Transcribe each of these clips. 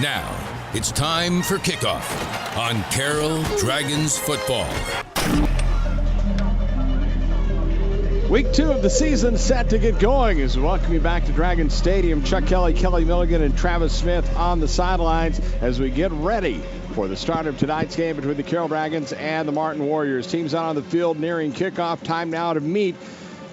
Now, it's time for kickoff on Carroll Dragons football. Week 2 of the season set to get going as we welcome you back to Dragon Stadium. Chuck Kelly, Kelly Milligan, and Travis Smith on the sidelines as we get ready for the start of tonight's game between the Carroll Dragons and the Martin Warriors. Teams out on the field nearing kickoff. Time now to meet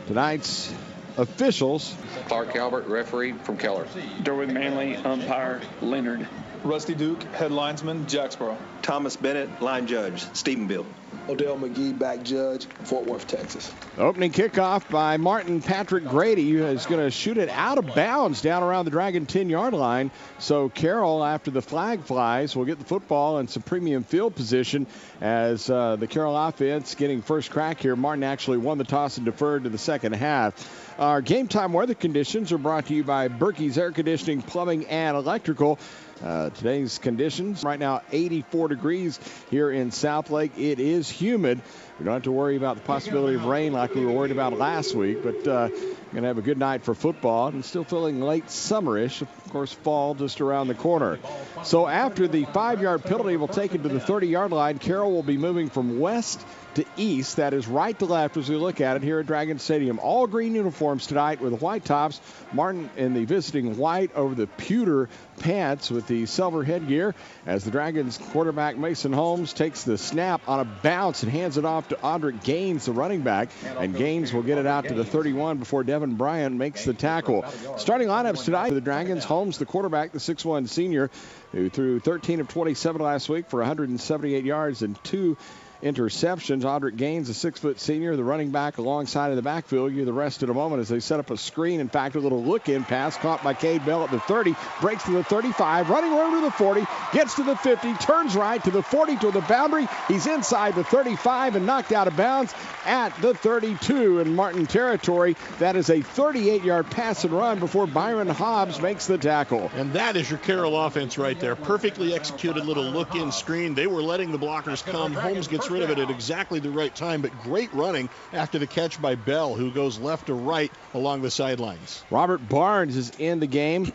tonight's officials. Clark Albert, referee from Keller. Derwin Manley, umpire Leonard. Rusty Duke, head linesman, Jacksboro. Thomas Bennett, line judge, Stephenville. Odell McGee, back judge, Fort Worth, Texas. Opening kickoff by Martin Patrick Grady, who is going to shoot it out of bounds down around the Dragon 10-yard line. So Carroll, after the flag flies, will get the football in some premium field position as the Carroll offense getting first crack here. Martin actually won the toss and deferred to the second half. Our game time weather conditions are brought to you by Berkey's Air Conditioning, Plumbing, and Electrical. Today's conditions right now 84 degrees here in Southlake. It is humid. We don't have to worry about the possibility of rain like we were worried about last week, but going to have a good night for football and still feeling late summerish. Of course, fall just around the corner. So after the 5-yard penalty will take it to the 30-yard line, Carroll will be moving from west to east. That is right to left as we look at it here at Dragon Stadium. All green uniforms tonight with white tops. Martin in the visiting white over the pewter pants with the silver headgear as the Dragons quarterback Mason Holmes takes the snap on a bounce and hands it off to Audric Gaines, the running back. And Gaines will get it out to the 31 before Devin Bryant makes the tackle. Starting lineups tonight for the Dragons. Holmes, the quarterback, the 6'1 senior, who threw 13 of 27 last week for 178 yards and 2 interceptions. Audric Gaines, a 6-foot senior, the running back alongside of the backfield. You the rest in a moment as they set up a screen. In fact, a little look-in pass caught by Cade Bell at the 30, breaks to the 35, running room to the 40, gets to the 50, turns right to the 40 to the boundary. He's inside the 35 and knocked out of bounds at the 32 in Martin territory. That is a 38-yard pass and run before Byron Hobbs makes the tackle. And that is your Carroll offense right there. Perfectly executed little look-in screen. They were letting the blockers come. Holmes gets rid of it at exactly the right time, but great running after the catch by Bell, who goes left to right along the sidelines. Robert Barnes is in the game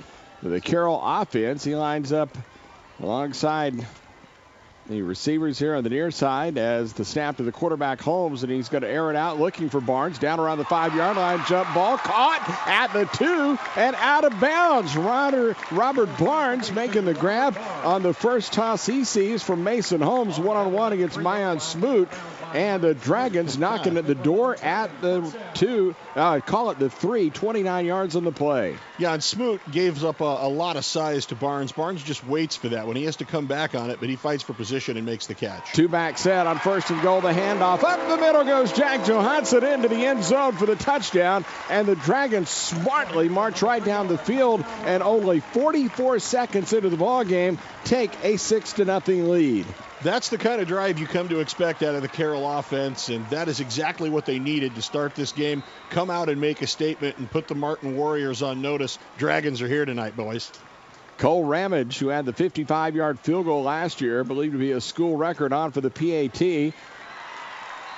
for the Carroll offense. He lines up alongside the receivers here on the near side as the snap to the quarterback Holmes, and he's going to air it out looking for Barnes down around the 5-yard line. Jump ball caught at the 2 and out of bounds. Robert Barnes making the grab on the first toss he sees from Mason Holmes one-on-one against Mayan Smoot. And the Dragons knocking at the door at the 2, call it the 3, 29 yards on the play. Yeah, and Smoot gives up a lot of size to Barnes. Barnes just waits for that when he has to come back on it, but he fights for position and makes the catch. 2-back set on first and goal. The handoff up the middle goes Jack Johansson into the end zone for the touchdown. And the Dragons smartly march right down the field and only 44 seconds into the ball game take a 6-0 lead. That's the kind of drive you come to expect out of the Carroll offense, and that is exactly what they needed to start this game. Come out and make a statement and put the Martin Warriors on notice. Dragons are here tonight, boys. Cole Ramage, who had the 55-yard field goal last year, believed to be a school record on for the PAT.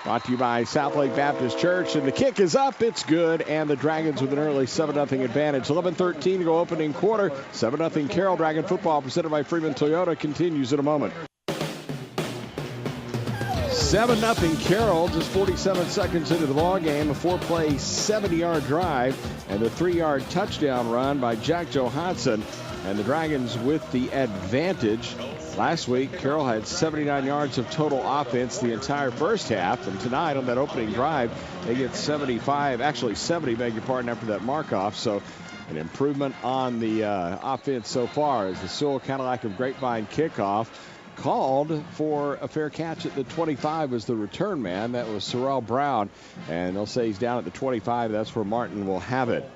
Brought to you by Southlake Baptist Church, and the kick is up. It's good, and the Dragons with an early 7-0 advantage. 11:13 to go opening quarter. 7-0 Carroll. Dragon football presented by Freeman Toyota continues in a moment. 7-0 Carroll, just 47 seconds into the ball game. A 4-play, 70-yard drive, and a 3-yard touchdown run by Jack Johansson. And the Dragons with the advantage. Last week, Carroll had 79 yards of total offense the entire first half. And tonight on that opening drive, they get 75, actually 70, beg your pardon, after that mark-off. So an improvement on the offense so far as the Sewell Cadillac of Grapevine kickoff called for a fair catch at the 25 as the return man. That was Sorrell Brown. And they'll say he's down at the 25. That's where Martin will have it.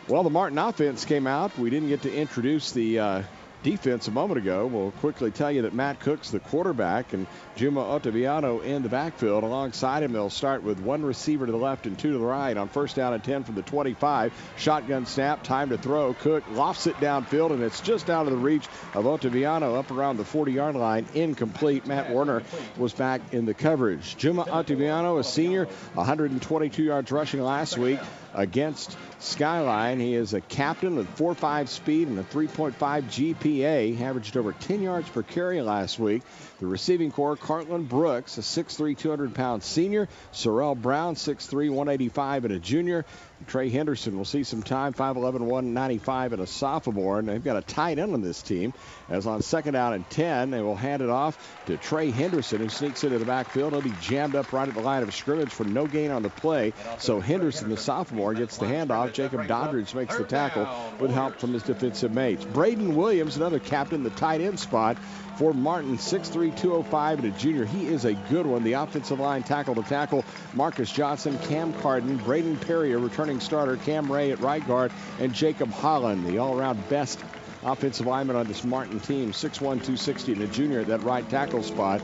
Well, the Martin offense came out. We didn't get to introduce the defense a moment ago. We'll quickly tell you that Matt Cook's the quarterback and Juma Ottaviano in the backfield. Alongside him, they'll start with one receiver to the left and two to the right on first down and 10 from the 25. Shotgun snap, time to throw. Cook lofts it downfield, and it's just out of the reach of Ottaviano up around the 40-yard line. Incomplete. Matt Warner was back in the coverage. Juma Ottaviano, a senior, 122 yards rushing last week. against Skyline. He is a captain with 4.5 speed and a 3.5 GPA. Averaged over 10 yards per carry last week. The receiving corps, Cartland Brooks, a 6'3", 200-pound senior. Sorrell Brown, 6'3", 185, and a junior. Trey Henderson will see some time, 5'11", 195, and a sophomore. And they've got a tight end on this team. As on 2nd down and 10, they will hand it off to Trey Henderson, who sneaks into the backfield. He'll be jammed up right at the line of scrimmage for no gain on the play. So Henderson, the sophomore, gets the handoff. Jacob Doddridge makes the tackle with help from his defensive mates. Braden Williams, another captain, the tight end spot for Martin, 6'3", 205, and a junior. He is a good one. The offensive line tackle to tackle, Marcus Johnson, Cam Carden, Braden Perry, a returning starter, Cam Ray at right guard, and Jacob Holland, the all-around best offensive lineman on this Martin team, 6'1", 260, and a junior at that right tackle spot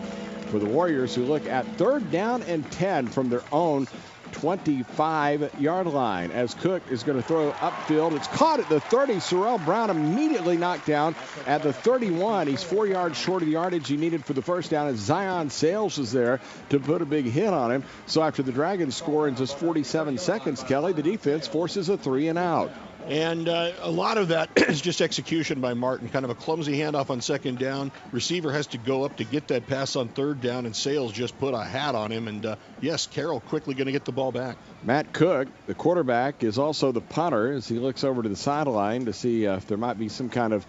for the Warriors, who look at 3rd down and 10 from their own 25-yard line as Cook is going to throw upfield. It's caught at the 30. Sorrell Brown immediately knocked down at the 31. He's 4 yards short of the yardage he needed for the first down, and Zion Sales is there to put a big hit on him. So after the Dragons score in just 47 seconds, Kelly, the defense forces a 3 and out. And a lot of that is just execution by Martin. Kind of a clumsy handoff on 2nd down. Receiver has to go up to get that pass on 3rd down, and Sales just put a hat on him. And, yes, Carroll quickly going to get the ball back. Matt Cook, the quarterback, is also the punter as he looks over to the sideline to see if there might be some kind of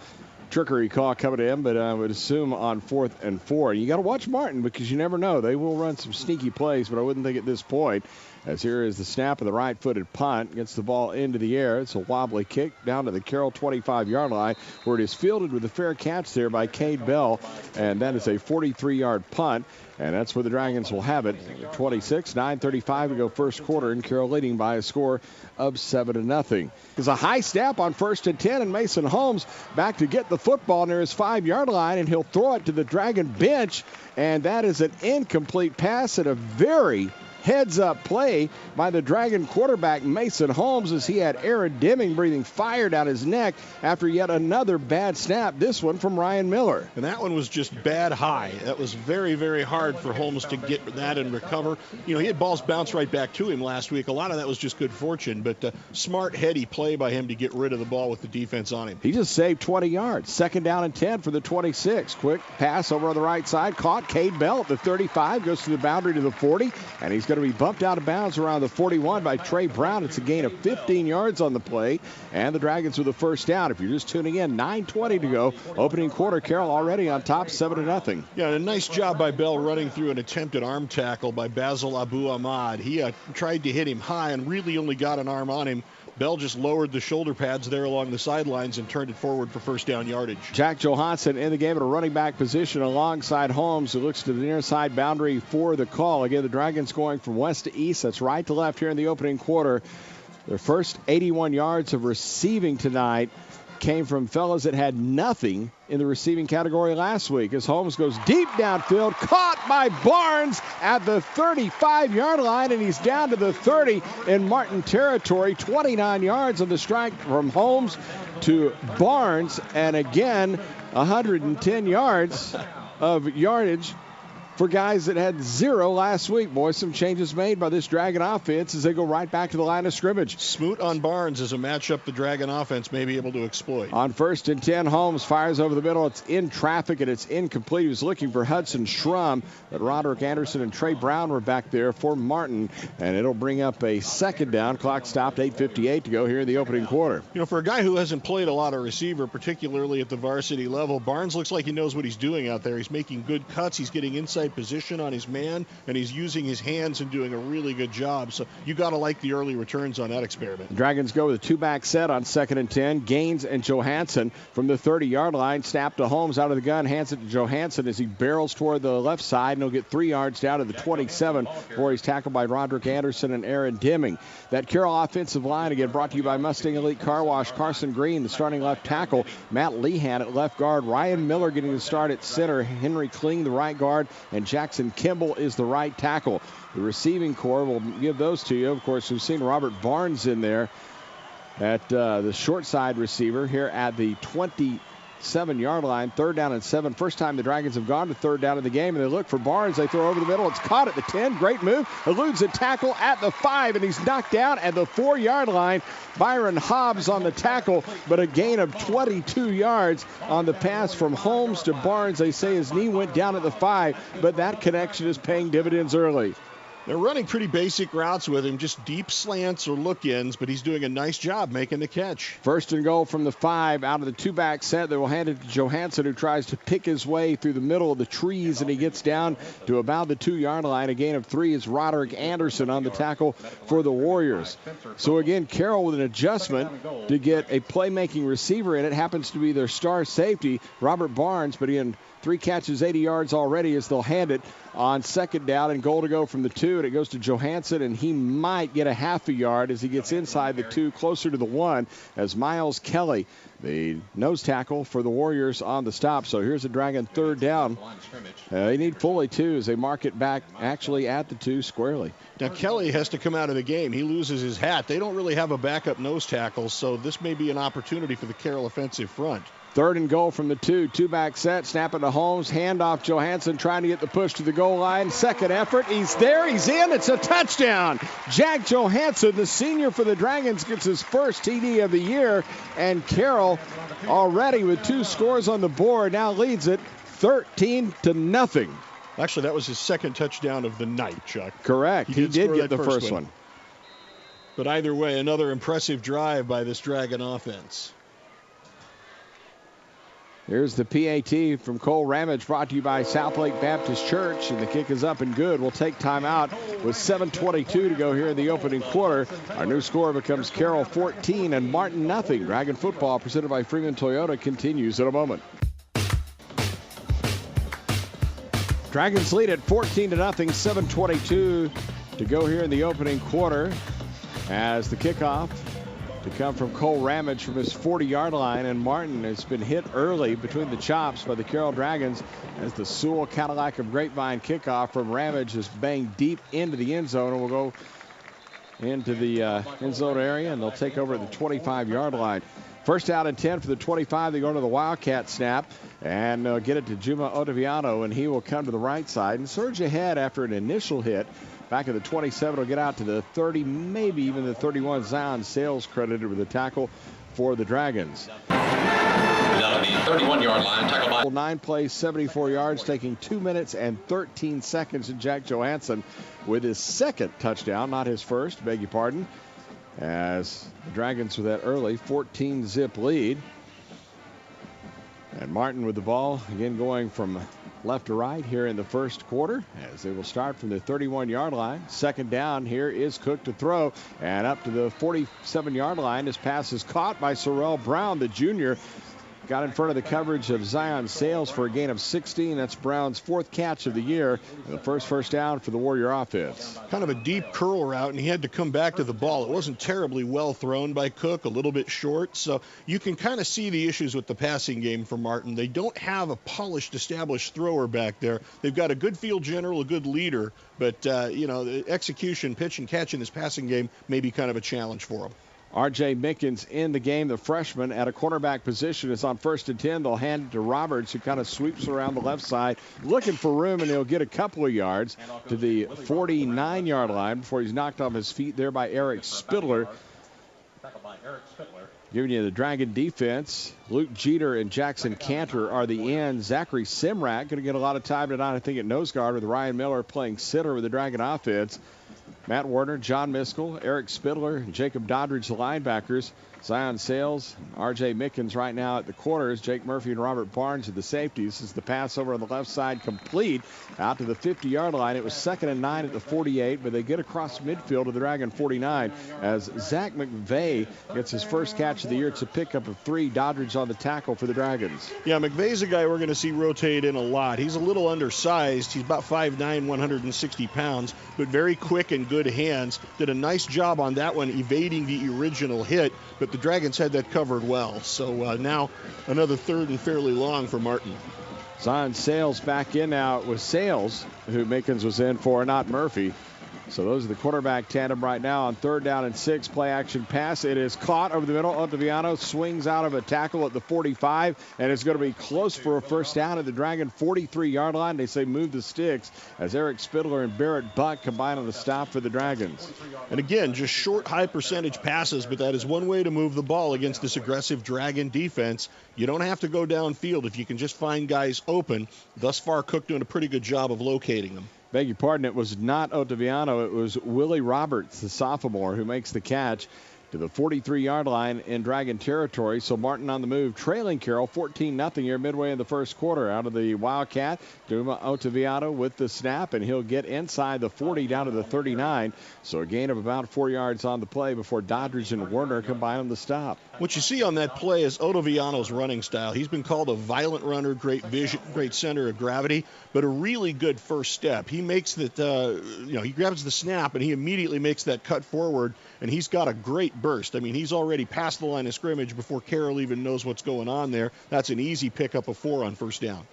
trickery call coming in, but I would assume on 4th and 4. You got to watch Martin because you never know. They will run some sneaky plays, but I wouldn't think at this point. As here is the snap of the right-footed punt. Gets the ball into the air. It's a wobbly kick down to the Carroll 25-yard line, where it is fielded with a fair catch there by Cade Bell. And that is a 43-yard punt. And that's where the Dragons will have it. 26, 9:35 to go first quarter, and Carroll leading by a score of 7-0. There's a high snap on 1st and 10, and Mason Holmes back to get the football near his 5-yard line, and he'll throw it to the Dragon bench. And that is an incomplete pass and a very heads-up play by the Dragon quarterback Mason Holmes, as he had Aaron Deming breathing fire down his neck after yet another bad snap, this one from Ryan Miller. And that one was just bad high. That was very, very hard for Holmes to get that and recover. You know, he had balls bounce right back to him last week. A lot of that was just good fortune, but smart, heady play by him to get rid of the ball with the defense on him. He just saved 20 yards. 2nd down and 10 for the 26. Quick pass over on the right side. Caught Cade Bell at the 35. Goes to the boundary to the 40, and he's going to be bumped out of bounds around the 41 by Trey Brown. It's a gain of 15 yards on the play, and the Dragons with the first down. If you're just tuning in, 9:20 to go. Opening quarter, Carroll already on top, 7-0. Yeah, and a nice job by Bell running through an attempted arm tackle by Basil Abu Ahmad. He tried to hit him high and really only got an arm on him. Bell just lowered the shoulder pads there along the sidelines and turned it forward for first down yardage. Jack Johansson in the game at a running back position alongside Holmes, who looks to the near side boundary for the call. Again, the Dragons going from west to east. That's right to left here in the opening quarter. Their first 81 yards of receiving tonight came from fellas that had nothing in the receiving category last week, as Holmes goes deep downfield, caught by Barnes at the 35-yard line, and he's down to the 30 in Martin territory. 29 yards on the strike from Holmes to Barnes, and again 110 yards of yardage for guys that had 0 last week. Boys, some changes made by this Dragon offense as they go right back to the line of scrimmage. Smoot on Barnes is a matchup the Dragon offense may be able to exploit. On 1st and 10, Holmes fires over the middle. It's in traffic, and it's incomplete. He was looking for Hudson Schrum, but Roderick Anderson and Trey Brown were back there for Martin, and it'll bring up a 2nd down. Clock stopped, 8:58 to go here in the opening quarter. You know, for a guy who hasn't played a lot of receiver, particularly at the varsity level, Barnes looks like he knows what he's doing out there. He's making good cuts. He's getting inside position on his man, and he's using his hands and doing a really good job. So you got to like the early returns on that experiment. The Dragons go with a 2-back set on 2nd and 10. Gaines and Johansson from the 30-yard line. Snap to Holmes out of the gun. Hands it to Johansson as he barrels toward the left side, and he'll get 3 yards down to the 27 before he's tackled by Roderick Anderson and Aaron Deming. That Carroll offensive line, again, brought to you by Mustang Elite Car Wash. Carson Green, the starting left tackle. Matt Lehan at left guard. Ryan Miller getting the start at center. Henry Kling, the right guard. And Jackson Kimball is the right tackle. The receiving corps will give those to you. Of course, we've seen Robert Barnes in there at the short side receiver here at the 27 7-yard line. 3rd down and 7. First time the Dragons have gone to 3rd down in the game, and they look for Barnes. They throw over the middle. It's caught at the 10. Great move. Eludes a tackle at the 5, and he's knocked down at the 4-yard line. Byron Hobbs on the tackle, but a gain of 22 yards on the pass from Holmes to Barnes. They say his knee went down at the 5, but that connection is paying dividends early. They're running pretty basic routes with him, just deep slants or look-ins, but he's doing a nice job making the catch. 1st and goal from the 5 out of the 2-back set. They will hand it to Johansson, who tries to pick his way through the middle of the trees, and he gets down to about the 2-yard line. A gain of 3 is Roderick Anderson on the tackle for the Warriors. So again, Carroll with an adjustment to get a playmaking receiver in. It happens to be their star safety, Robert Barnes, but again, 3 catches, 80 yards already as they'll hand it on 2nd down and goal to go from the 2. And it goes to Johansson, and he might get a half a yard as he gets inside the 2, closer to the 1, as Miles Kelly, the nose tackle for the Warriors, on the stop. So here's a Dragon 3rd down. They need Foley, too, as they mark it back actually at the 2 squarely. Now, Kelly has to come out of the game. He loses his hat. They don't really have a backup nose tackle, so this may be an opportunity for the Carroll offensive front. 3rd and goal from the 2. 2-back set. Snap it to Holmes. Handoff Johansson trying to get the push to the goal line. 2nd effort. He's there. He's in. It's a touchdown. Jack Johansson, the senior for the Dragons, gets his first TD of the year. And Carroll, already with 2 scores on the board, now leads it 13-0. Actually, that was his 2nd touchdown of the night, Chuck. Correct. He did get the first one. But either way, another impressive drive by this Dragon offense. Here's the PAT from Cole Ramage, brought to you by Southlake Baptist Church, and the kick is up and good. We'll take time out with 7:22 to go here in the opening quarter. Our new score becomes Carroll 14 and Martin nothing. Dragon football presented by Freeman Toyota continues in a moment. Dragons lead at 14-0, 7:22 to go here in the opening quarter, as the kickoff to come from Cole Ramage from his 40-yard line, and Martin has been hit early between the chops by the Carroll Dragons as the Sewell Cadillac of Grapevine kickoff from Ramage is banged deep into the end zone, and will go into the end zone area, and they'll take over at the 25-yard line. 1st out and 10 for the 25. They go to the Wildcat snap and get it to Juma Ottaviano, and he will come to the right side and surge ahead after an initial hit. Back at the 27, will get out to the 30, maybe even the 31. Zion Sales credited with the tackle for the Dragons. Down to the 31-yard line, tackle by 9 plays, 74 yards, taking 2 minutes and 13 seconds. And Jack Johansson with his 2nd touchdown, not his first, beg your pardon, as the Dragons with that early 14-zip lead. And Martin with the ball, again going from left to right here in the first quarter, as they will start from the 31-yard line. 2nd down. Here is Cook to throw, and up to the 47-yard line. His pass is caught by Sorrell Brown, the junior. Got in front of the coverage of Zion Sales for a gain of 16. That's Brown's 4th catch of the year, and the first down for the Warrior offense. Kind of a deep curl route, and he had to come back to the ball. It wasn't terribly well thrown by Cook, a little bit short. So you can kind of see the issues with the passing game for Martin. They don't have a polished, established thrower back there. They've got a good field general, a good leader, but, the execution, pitch and catch in this passing game may be kind of a challenge for them. R.J. Mickens in the game, the freshman at a quarterback position, is on 1st and 10. They'll hand it to Roberts, who kind of sweeps around the left side, looking for room, and he'll get a couple of yards to the 49-yard line before he's knocked off his feet there by Eric Spidler. Giving you the Dragon defense, Luke Jeter and Jackson Cantor are the ends. Zachary Simrak going to get a lot of time tonight, I think, at nose guard, with Ryan Miller playing center with the Dragon offense. Matt Warner, John Miskell, Eric Spidler, and Jacob Doddridge, the linebackers. Zion Sales, R.J. Mickens right now at the corners. Jake Murphy and Robert Barnes at the safeties. This is the pass over on the left side complete out to the 50-yard line. It was 2nd and 9 at the 48, but they get across midfield to the Dragon 49 as Zach McVeigh gets his first catch of the year. It's a pickup of 3. Doddridge on the tackle for the Dragons. Yeah, McVeigh's a guy we're going to see rotate in a lot. He's a little undersized. He's about 5'9", 160 pounds, but very quick and good hands. Did a nice job on that one, evading the original hit, but the Dragons had that covered well. So now another 3rd and fairly long for Martin. Zion Sales back in now with Sales, who Mickens was in for, not Murphy. So those are the quarterback tandem right now on 3rd down and 6. Play action pass. It is caught over the middle. Ottaviano swings out of a tackle at the 45, and it's going to be close for a first down at the Dragon 43-yard line. They say move the sticks as Eric Spidler and Barrett Buck combine on the stop for the Dragons. And again, just short, high percentage passes, but that is one way to move the ball against this aggressive Dragon defense. You don't have to go downfield if you can just find guys open. Thus far, Cook doing a pretty good job of locating them. Beg your pardon, it was not Ottaviano. It was Willie Roberts, the sophomore, who makes the catch to the 43-yard line in Dragon territory. So Martin on the move, trailing Carroll 14-0 here midway in the first quarter. Out of the Wildcat, Duma Ottaviano with the snap, and he'll get inside the 40 down to the 39. So a gain of about 4 yards on the play before Doddridge and Werner combine on the stop. What you see on that play is Ottaviano's running style. He's been called a violent runner, great vision, great center of gravity, but a really good first step. He makes that, he grabs the snap and he immediately makes that cut forward, and he's got a great burst. I mean, he's already past the line of scrimmage before Carroll even knows what's going on there. That's an easy pickup of 4 on first down.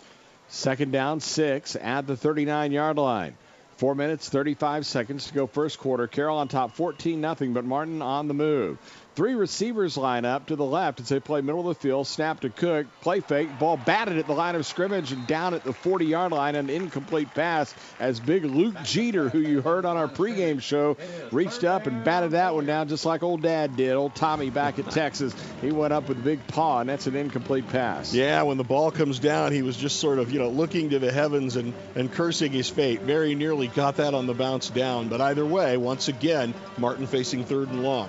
2nd down, 6 at the 39-yard line. 4 minutes, 35 seconds to go first quarter. Carroll on top 14-0, but Martin on the move. 3 receivers line up to the left as they play middle of the field. Snap to Cook. Play fake. Ball batted at the line of scrimmage and down at the 40-yard line. An incomplete pass as big Luke Jeter, who you heard on our pregame show, reached up and batted that one down just like old Dad did. Old Tommy back at Texas. He went up with a big paw, and that's an incomplete pass. Yeah, when the ball comes down, he was just sort of, looking to the heavens and cursing his fate. Very nearly got that on the bounce down. But either way, once again, Martin facing 3rd and long.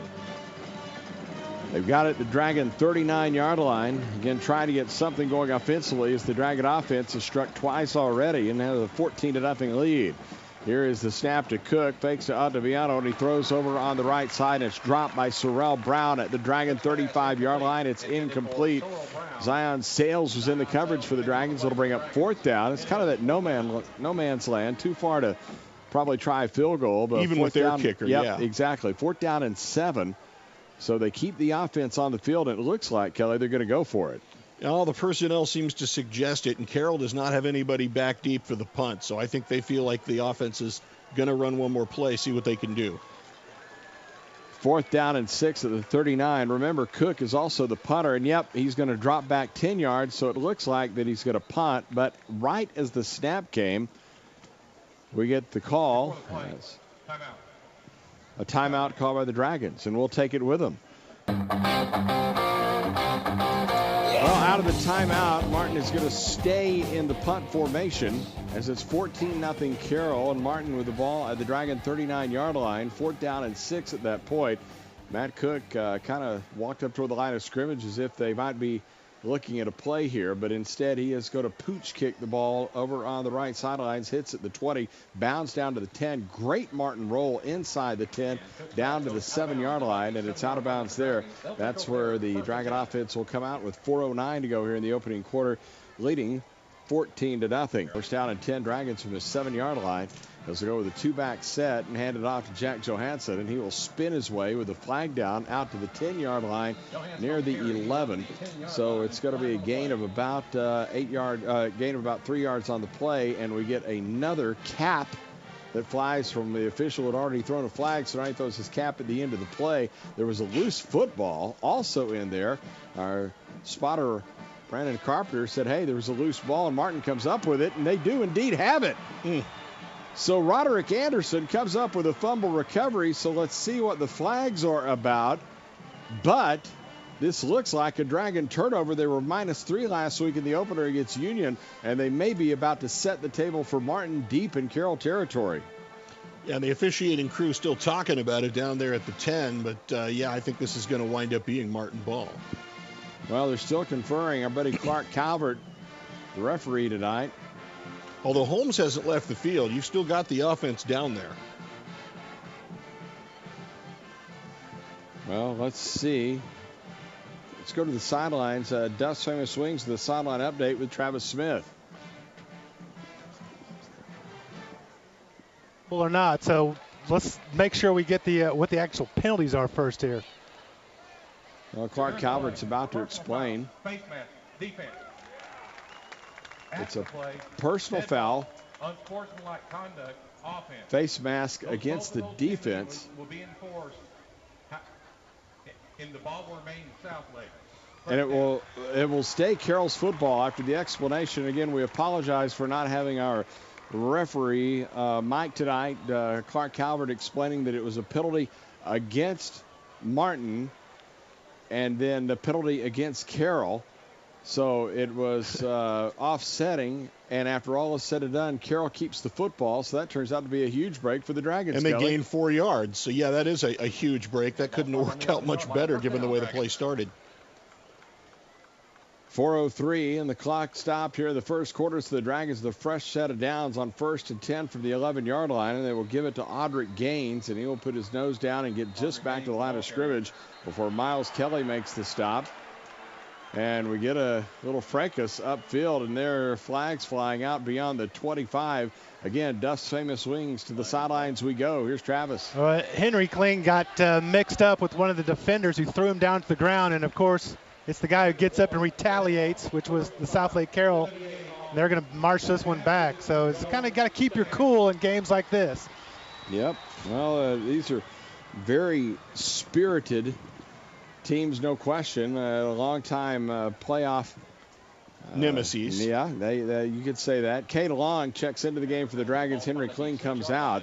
They've got it at the Dragon 39-yard line. Again, trying to get something going offensively as the Dragon offense has struck twice already and has a 14-0 lead. Here is the snap to Cook. Fakes to Ottaviano, and he throws over on the right side. It's dropped by Sorrell Brown at the Dragon 35-yard line. It's incomplete. Zion Sales was in the coverage for the Dragons. It'll bring up 4th down. It's kind of that no man's land. Too far to probably try a field goal. But even with their kicker, yeah. Exactly. 4th down and 7. So they keep the offense on the field, and it looks like, Kelly, they're going to go for it. All the personnel seems to suggest it, and Carroll does not have anybody back deep for the punt. So I think they feel like the offense is going to run one more play, see what they can do. 4th down and 6 at the 39. Remember, Cook is also the punter, and yep, he's going to drop back 10 yards, so it looks like that he's going to punt. But right as the snap came, we get the call. A timeout called by the Dragons, and we'll take it with them. Well, out of the timeout, Martin is going to stay in the punt formation as it's 14-0 Carroll, and Martin with the ball at the Dragon 39-yard line. 4th down and 6 at that point. Matt Cook kind of walked up toward the line of scrimmage as if they might be looking at a play here, but instead he is going to pooch kick the ball over on the right sidelines, hits at the 20, bounds down to the 10. Great Martin roll inside the 10, down to the 7-yard line, and it's out of bounds there. That's where the Dragon offense will come out with 4:09 to go here in the opening quarter, leading 14-0. First down and 10 Dragons from the 7-yard line. As they go with a 2-back set and hand it off to Jack Johansson, and he will spin his way with the flag down out to the 10-yard line near the 11. So it's going to be a gain of about 3 yards on the play, and we get another cap that flies from the official who had already thrown a flag, so now he throws his cap at the end of the play. There was a loose football also in there. Our spotter, Brandon Carpenter, said, hey, there was a loose ball, and Martin comes up with it, and they do indeed have it. So Roderick Anderson comes up with a fumble recovery, so let's see what the flags are about. But this looks like a Dragon turnover. They were -3 last week in the opener against Union, and they may be about to set the table for Martin deep in Carroll territory. Yeah, the officiating crew still talking about it down there at the 10, but I think this is going to wind up being Martin ball. Well, they're still conferring. Our buddy Clark Calvert, the referee tonight. Although Holmes hasn't left the field, you've still got the offense down there. Well, let's see. Let's go to the sidelines. Dust Famous Swings to the sideline update with Travis Smith. Well, or not. So let's make sure we get the what the actual penalties are first here. Well, Clark Calvert's about to explain. It's a personal foul. Unsportsmanlike conduct face mask against the defense. Will be enforced in the ball will remain South Lake. And it will stay Carroll's football after the explanation. Again, we apologize for not having our referee, Mike, tonight. Clark Calvert explaining that it was a penalty against Martin and then the penalty against Carroll. So it was offsetting, and after all is said and done, Carroll keeps the football, so that turns out to be a huge break for the Dragons. And they gained 4 yards. So, yeah, that is a huge break. That couldn't have worked out much better given the way the play started. 4:03, and the clock stopped here in the first quarter, so the Dragons the fresh set of downs on 1st and 10 from the 11-yard line, and they will give it to Audric Gaines, and he will put his nose down and get just back to the line of scrimmage before Miles Kelly makes the stop. And we get a little fracas upfield, and there are flags flying out beyond the 25. Again, Duff's famous wings to the sidelines we go. Here's Travis. Henry Kling got mixed up with one of the defenders who threw him down to the ground, and of course, it's the guy who gets up and retaliates, which was the South Lake Carroll. They're going to march this one back. So it's kind of got to keep your cool in games like this. Yep. Well, these are very spirited teams, no question. A long-time playoff nemesis. Yeah, you could say that. Kate Long checks into the game for the Dragons. Henry Kling comes out.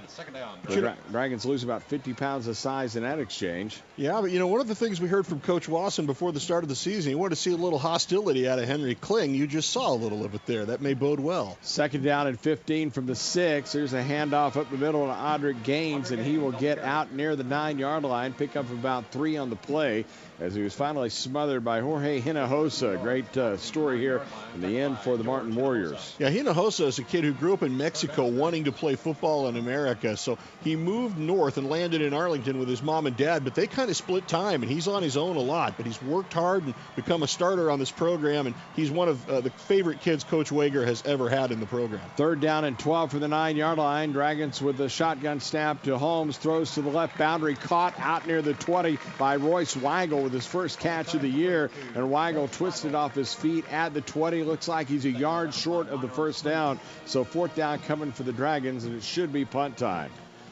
The Dragons lose about 50 pounds of size in that exchange. Yeah, but, one of the things we heard from Coach Wasson before the start of the season, he wanted to see a little hostility out of Henry Kling. You just saw a little of it there. That may bode well. 2nd down and 15 from the 6. There's a handoff up the middle to Audric Gaines, and he will get out near the 9-yard line, pick up about 3 on the play as he was finally smothered by Jorge Hinojosa. Great story here in the end for the Martin Warriors. Yeah, Hinojosa is a kid who grew up in Mexico wanting to play football in America. So he moved north and landed in Arlington with his mom and dad, but they kind of split time, and he's on his own a lot. But he's worked hard and become a starter on this program, and he's one of the favorite kids Coach Wager has ever had in the program. 3rd down and 12 from the 9-yard line. Dragons with the shotgun snap to Holmes, throws to the left boundary, caught out near the 20 by Royce Weigel with his first catch of the year, and Weigel twisted off his feet at the 20. Looks like he's a yard short of the first down, so 4th down coming for the Dragons, and it should be punt time.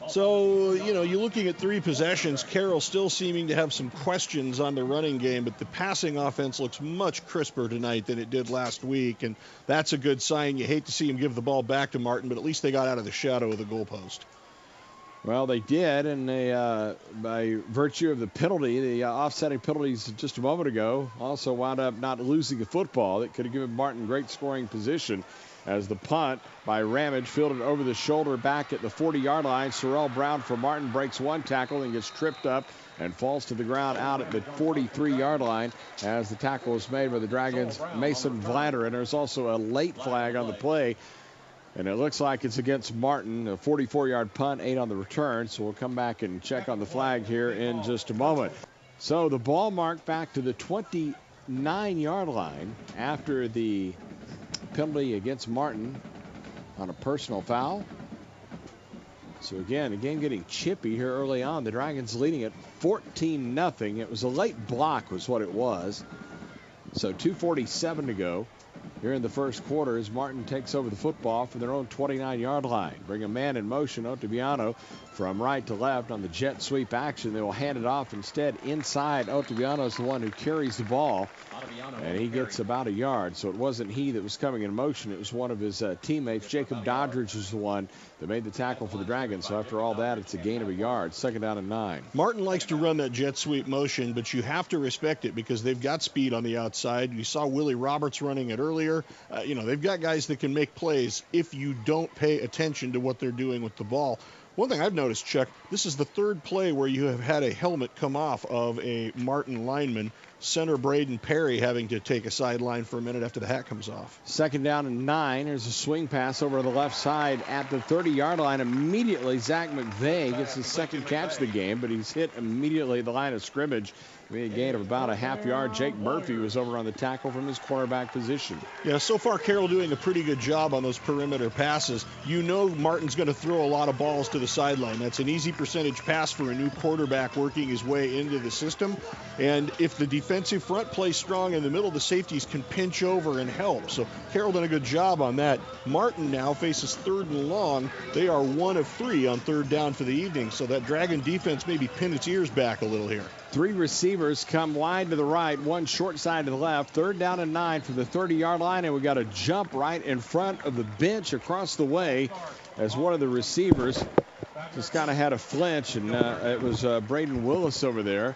So, you're looking at 3 possessions. Carroll still seeming to have some questions on the running game, but the passing offense looks much crisper tonight than it did last week, and that's a good sign. You hate to see him give the ball back to Martin, but at least they got out of the shadow of the goalpost. Well, they did, and they, by virtue of the penalty, the offsetting penalties just a moment ago, also wound up not losing the football. That could have given Martin great scoring position as the punt by Ramage fielded over the shoulder back at the 40-yard line. Sorrell Brown for Martin breaks one tackle and gets tripped up and falls to the ground out at the 43-yard line as the tackle is made by the Dragons' Mason Vlander. And there's also a late flag on the play, and it looks like it's against Martin, a 44-yard punt, 8 on the return. So we'll come back and check on the flag here in just a moment. So the ball marked back to the 29-yard line after the penalty against Martin on a personal foul. So again, the game getting chippy here early on. The Dragons leading it 14-0. It was a late block was what it was. So 2:47 to go here in the first quarter as Martin takes over the football for their own 29-yard line. Bring a man in motion. Ottaviano from right to left on the jet sweep action. They will hand it off instead inside. Ottaviano is the one who carries the ball, and he gets about a yard. So it wasn't he that was coming in motion. It was one of his teammates. Jacob Doddridge was the one that made the tackle for the Dragons. So after all that, it's a gain of a yard. 2nd down and 9. Martin likes to run that jet sweep motion, but you have to respect it because they've got speed on the outside. You saw Willie Roberts running it earlier. They've got guys that can make plays if you don't pay attention to what they're doing with the ball. One thing I've noticed, Chuck, this is the 3rd play where you have had a helmet come off of a Martin lineman. Center Braden Perry having to take a sideline for a minute after the hat comes off. 2nd down and 9. There's a swing pass over the left side at the 30-yard line. Immediately, Zach McVeigh gets his 2nd catch of the game, but he's hit immediately at the line of scrimmage Be a gain of about a half yard. Jake Murphy was over on the tackle from his cornerback position. Yeah, so far Carroll doing a pretty good job on those perimeter passes. You know Martin's going to throw a lot of balls to the sideline. That's an easy percentage pass for a new quarterback working his way into the system. And if the defensive front plays strong in the middle, the safeties can pinch over and help. So Carroll done a good job on that. Martin now faces 3rd and long. They are 1 of 3 on 3rd down for the evening. So that Dragon defense maybe pin its ears back a little here. 3 receivers come wide to the right, 1 short side to the left. 3rd down and 9 from the 30-yard line, and we got a jump right in front of the bench across the way as one of the receivers just kind of had a flinch, and it was Braden Willis over there.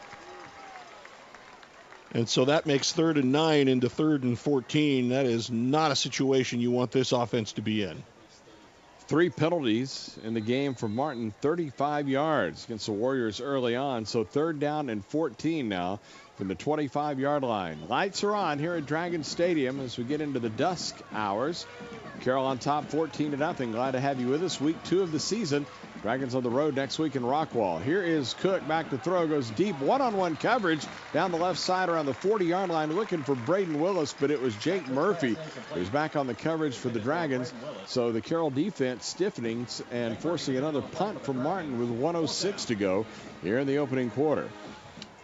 And so that makes 3rd and 9 into 3rd and 14. That is not a situation you want this offense to be in. 3 penalties in the game for Martin, 35 yards against the Warriors early on. So 3rd down and 14 now from the 25-yard line. Lights are on here at Dragon Stadium as we get into the dusk hours. Carroll on top 14-0. Glad to have you with us. Week 2 of the season. Dragons on the road next week in Rockwall. Here is Cook back to throw. Goes deep one-on-one coverage down the left side around the 40-yard line looking for Braden Willis, but it was Jake Murphy who's back on the coverage for the Dragons. So the Carroll defense stiffening and forcing another punt from Martin with 1:06 to go here in the opening quarter.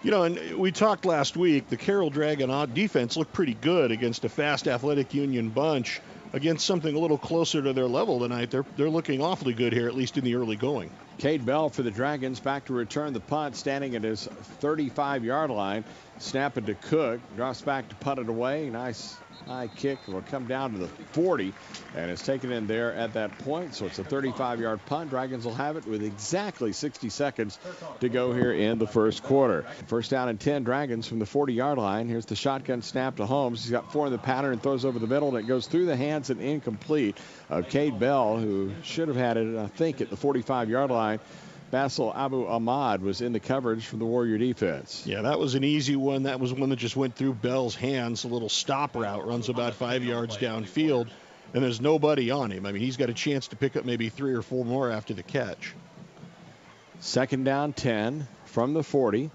You know, and we talked last week, the Carroll Dragon defense looked pretty good against a fast athletic Union bunch. Against something a little closer to their level tonight, they're looking awfully good here, at least in the early going. Cade Bell for the Dragons back to return the punt, standing at his 35-yard line. Snap it to Cook, drops back to punt it away. Nice high kick will come down to the 40, and it's taken in there at that point. So it's a 35-yard punt. Dragons will have it with exactly 60 seconds to go here in the first quarter. 1st down and 10, Dragons from the 40-yard line. Here's the shotgun snap to Holmes. He's got 4 in the pattern and throws over the middle, and it goes through the hands and incomplete of Cade Bell, who should have had it, I think, at the 45-yard line. Basil Abu Ahmad was in the coverage from the Warrior defense. Yeah, that was an easy one. That was one that just went through Bell's hands. A little stop route, runs about 5 yards downfield, and there's nobody on him. I mean, he's got a chance to pick up maybe 3 or 4 more after the catch. 2nd down 10 from the 40.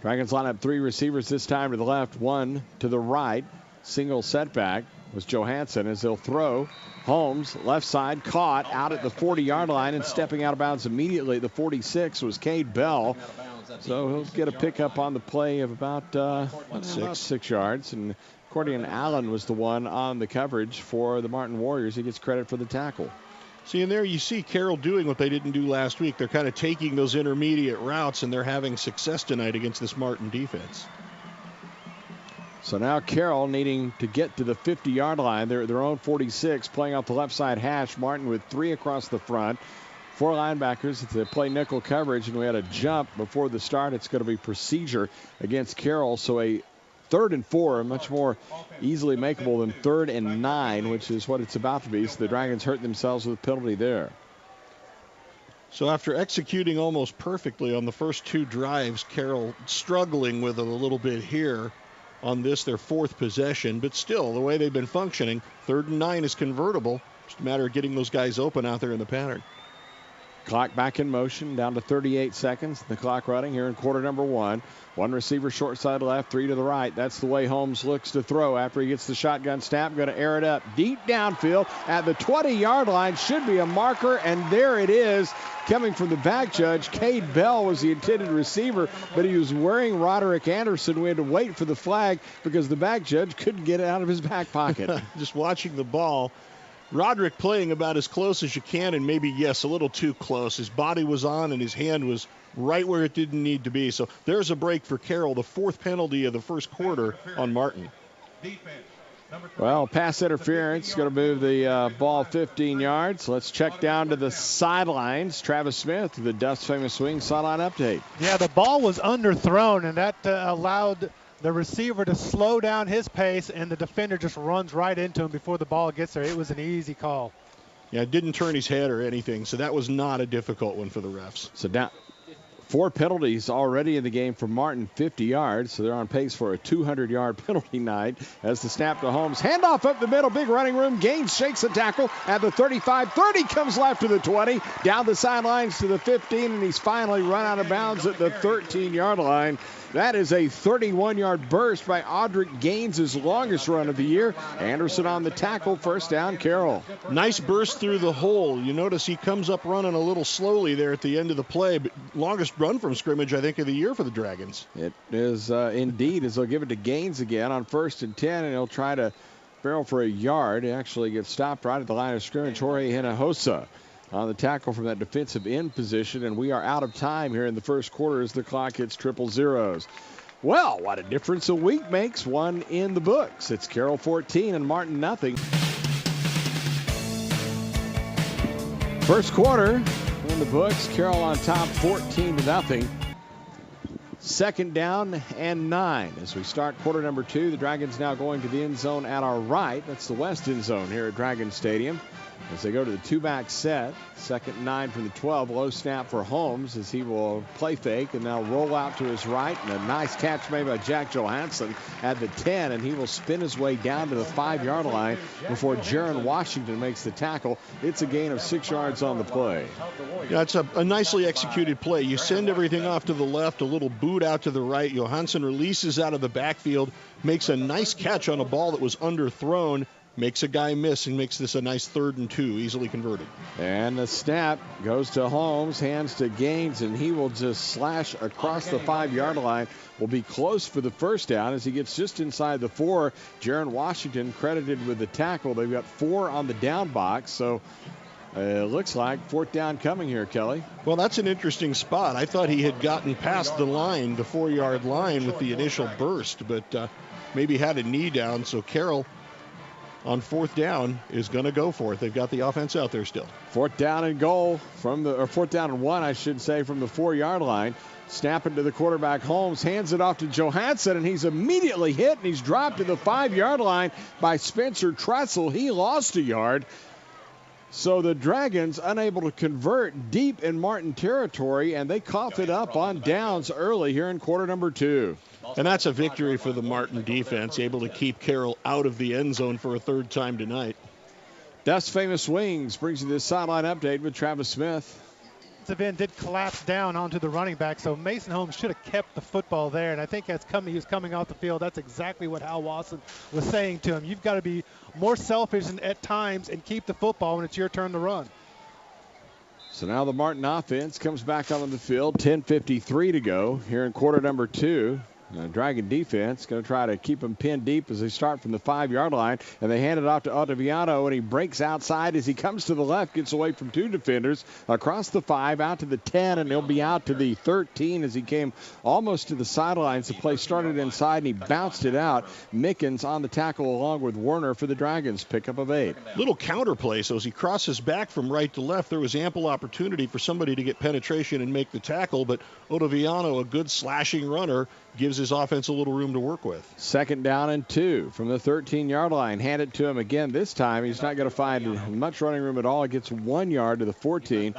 Dragons line up 3 receivers this time to the left, 1 to the right. Single setback was Johansson as they'll throw. Holmes, left side, caught out at the 40-yard line, and stepping out of bounds immediately at the 46 was Cade Bell. So he'll get a pickup on the play of about 6 yards. And Cordian Allen was the one on the coverage for the Martin Warriors. He gets credit for the tackle. See, and there you see Carroll doing what they didn't do last week. They're kind of taking those intermediate routes, and they're having success tonight against this Martin defense. So now Carroll needing to get to the 50-yard line. They're at their own 46, playing off the left side hash. Martin with 3 across the front. 4 linebackers to play nickel coverage, and we had a jump before the start. It's going to be procedure against Carroll. So a 3rd and 4, much more easily makeable than 3rd and 9, which is what it's about to be. So the Dragons hurt themselves with a penalty there. So after executing almost perfectly on the first 2 drives, Carroll struggling with it a little bit here on this, their 4th possession. But still, the way they've been functioning, 3rd and 9 is convertible. Just a matter of getting those guys open out there in the pattern. Clock back in motion, down to 38 seconds. The clock running here in quarter number 1. 1 receiver short side left, 3 to the right. That's the way Holmes looks to throw after he gets the shotgun snap. Going to air it up deep downfield at the 20-yard line. Should be a marker, and there it is. Coming from the back judge, Cade Bell was the intended receiver, but he was wearing Roderick Anderson. We had to wait for the flag because the back judge couldn't get it out of his back pocket. Just watching the ball, Roderick playing about as close as you can, and maybe, yes, a little too close. His body was on and his hand was right where it didn't need to be. So there's a break for Carroll, the 4th penalty of the first quarter on Martin. Well, pass interference, going to move the ball 15 yards. Let's check down to the sidelines. Travis Smith, the Dust Famous Swing sideline update. Yeah, the ball was underthrown, and that allowed the receiver to slow down his pace, and the defender just runs right into him before the ball gets there. It was an easy call. Yeah, it didn't turn his head or anything, so that was not a difficult one for the refs. So down 4 penalties already in the game for Martin, 50 yards. So they're on pace for a 200-yard penalty night. As the snap to Holmes. Handoff up the middle. Big running room. Gaines shakes the tackle at the 35. 30 comes left to the 20. Down the sidelines to the 15. And he's finally run out of bounds at the 13-yard line. That is a 31-yard burst by Audric Gaines, his longest run of the year. Anderson on the tackle. First down, Carroll. Nice burst through the hole. You notice he comes up running a little slowly there at the end of the play. But longest run from scrimmage, I think, of the year for the Dragons. It is indeed, as they'll give it to Gaines again on 1st and 10, and he'll try to barrel for a yard. He actually gets stopped right at the line of scrimmage. Jorge Hinojosa on the tackle from that defensive end position, and we are out of time here in the first quarter as the clock hits 000. Well, what a difference a week makes. One in the books. It's Carroll 14 and Martin nothing. First quarter in the books. Carroll on top 14-0. Second down and 9 as we start quarter number 2. The Dragons now going to the end zone at our right. That's the west end zone here at Dragon Stadium. As they go to the 2-back set, 2nd and 9 from the 12. Low snap for Holmes as he will play fake and now roll out to his right. And a nice catch made by Jack Johansson at the 10. And he will spin his way down to the 5-yard line before Jaron Washington makes the tackle. It's a gain of 6 yards on the play. Yeah, it's a nicely executed play. You send everything off to the left, a little boot out to the right. Johansson releases out of the backfield, makes a nice catch on a ball that was underthrown. Makes a guy miss and makes this a nice 3rd and 2, easily converted. And the snap goes to Holmes, hands to Gaines, and he will just slash across the 5-yard line. Will be close for the first down as he gets just inside the 4. Jaron Washington credited with the tackle. They've got 4 on the down box, so it looks like 4th down coming here, Kelly. Well, that's an interesting spot. I thought he had gotten past the line, the 4-yard line with the initial burst, but maybe had a knee down, so Carroll on 4th down is going to go for it. They've got the offense out there still. 4th down and goal from the, or 4th down and 1, I should say, from the 4-yard line. Snapping to the quarterback, Holmes hands it off to Johansson, and he's immediately hit, and he's dropped to the 5-yard line by Spencer Tressel. He lost a yard. So the Dragons unable to convert deep in Martin territory, and they cough it up on downs early here in quarter number 2. And that's a victory for the Martin defense, able to keep Carroll out of the end zone for a 3rd time tonight. Dust Famous Wings brings you this sideline update with Travis Smith. This event did collapse down onto the running back, so Mason Holmes should have kept the football there. And I think he was coming off the field. That's exactly what Hal Watson was saying to him. You've got to be more selfish at times and keep the football when it's your turn to run. So now the Martin offense comes back onto the field. 10:53 to go here in quarter number 2. Dragon defense going to try to keep them pinned deep as they start from the 5-yard line. And they hand it off to Ottaviano, and he breaks outside as he comes to the left, gets away from 2 defenders, across the 5, out to the 10, and he'll be out to the 13 as he came almost to the sidelines. The play started inside, and he bounced it out. Mickens on the tackle along with Werner for the Dragons. Pickup of 8. Little counter play, so as he crosses back from right to left, there was ample opportunity for somebody to get penetration and make the tackle, but Ottaviano, a good slashing runner, gives his offense a little room to work with. 2nd down and 2 from the 13-yard line. Hand it to him again. This time he's not going to find much running room at all. He gets 1 yard to the 14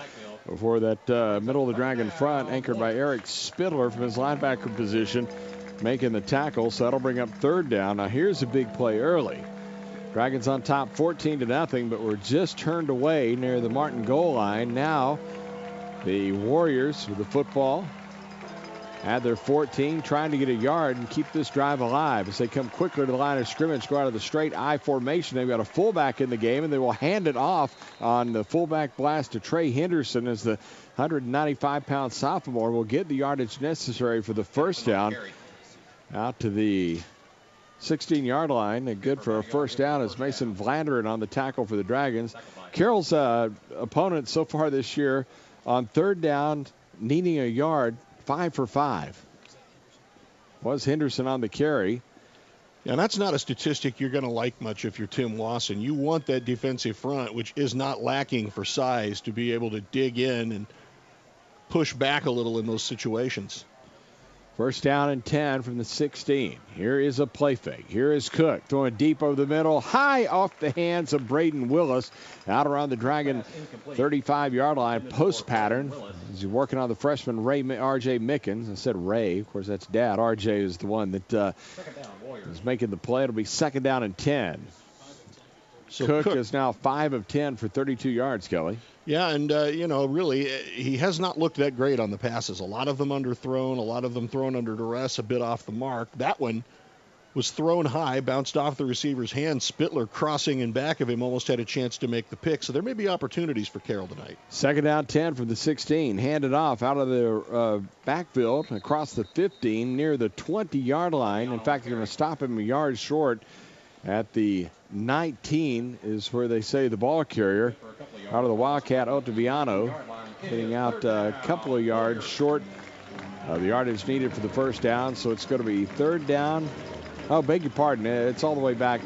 before that middle of the Dragon front, anchored by Eric Spidler from his linebacker position, making the tackle. So that'll bring up 3rd down. Now here's a big play early. Dragons on top 14-0, but we're just turned away near the Martin goal line. Now the Warriors with the football at their 14, trying to get a yard and keep this drive alive as they come quickly to the line of scrimmage, go out of the straight I formation. They've got a fullback in the game, and they will hand it off on the fullback blast to Trey Henderson as the 195-pound sophomore will get the yardage necessary for the first down. Out to the 16-yard line, and good for a first down is Mason Vlanderen on the tackle for the Dragons. Carroll's opponent so far this year on 3rd down, needing a yard, 5 for 5. Was Henderson on the carry. And that's not a statistic you're going to like much if you're Tim Wasson. You want that defensive front, which is not lacking for size, to be able to dig in and push back a little in those situations. First down and 10 from the 16. Here is a play fake. Here is Cook throwing deep over the middle, high off the hands of Braden Willis, out around the Dragon 35-yard line. Post pattern. He's working on the freshman R.J. Mickens. I said Ray. Of course, that's Dad. R.J. is the one that is making the play. It'll be second down and 10. So Cook is now 5 of 10 for 32 yards, Kelly. Yeah, and, really, he has not looked that great on the passes. A lot of them underthrown, a lot of them thrown under duress, a bit off the mark. That one was thrown high, bounced off the receiver's hand. Spittler crossing in back of him almost had a chance to make the pick. So there may be opportunities for Carroll tonight. Second down 10 from the 16. Handed off out of the backfield across the 15 near the 20-yard line. In fact, they're going to stop him a yard short at the 19 is where they say the ball carrier. Out of the Wildcat, Ottaviano, getting out a couple of yards short of the yardage needed for the first down. So it's going to be third down. Oh, beg your pardon. It's all the way back,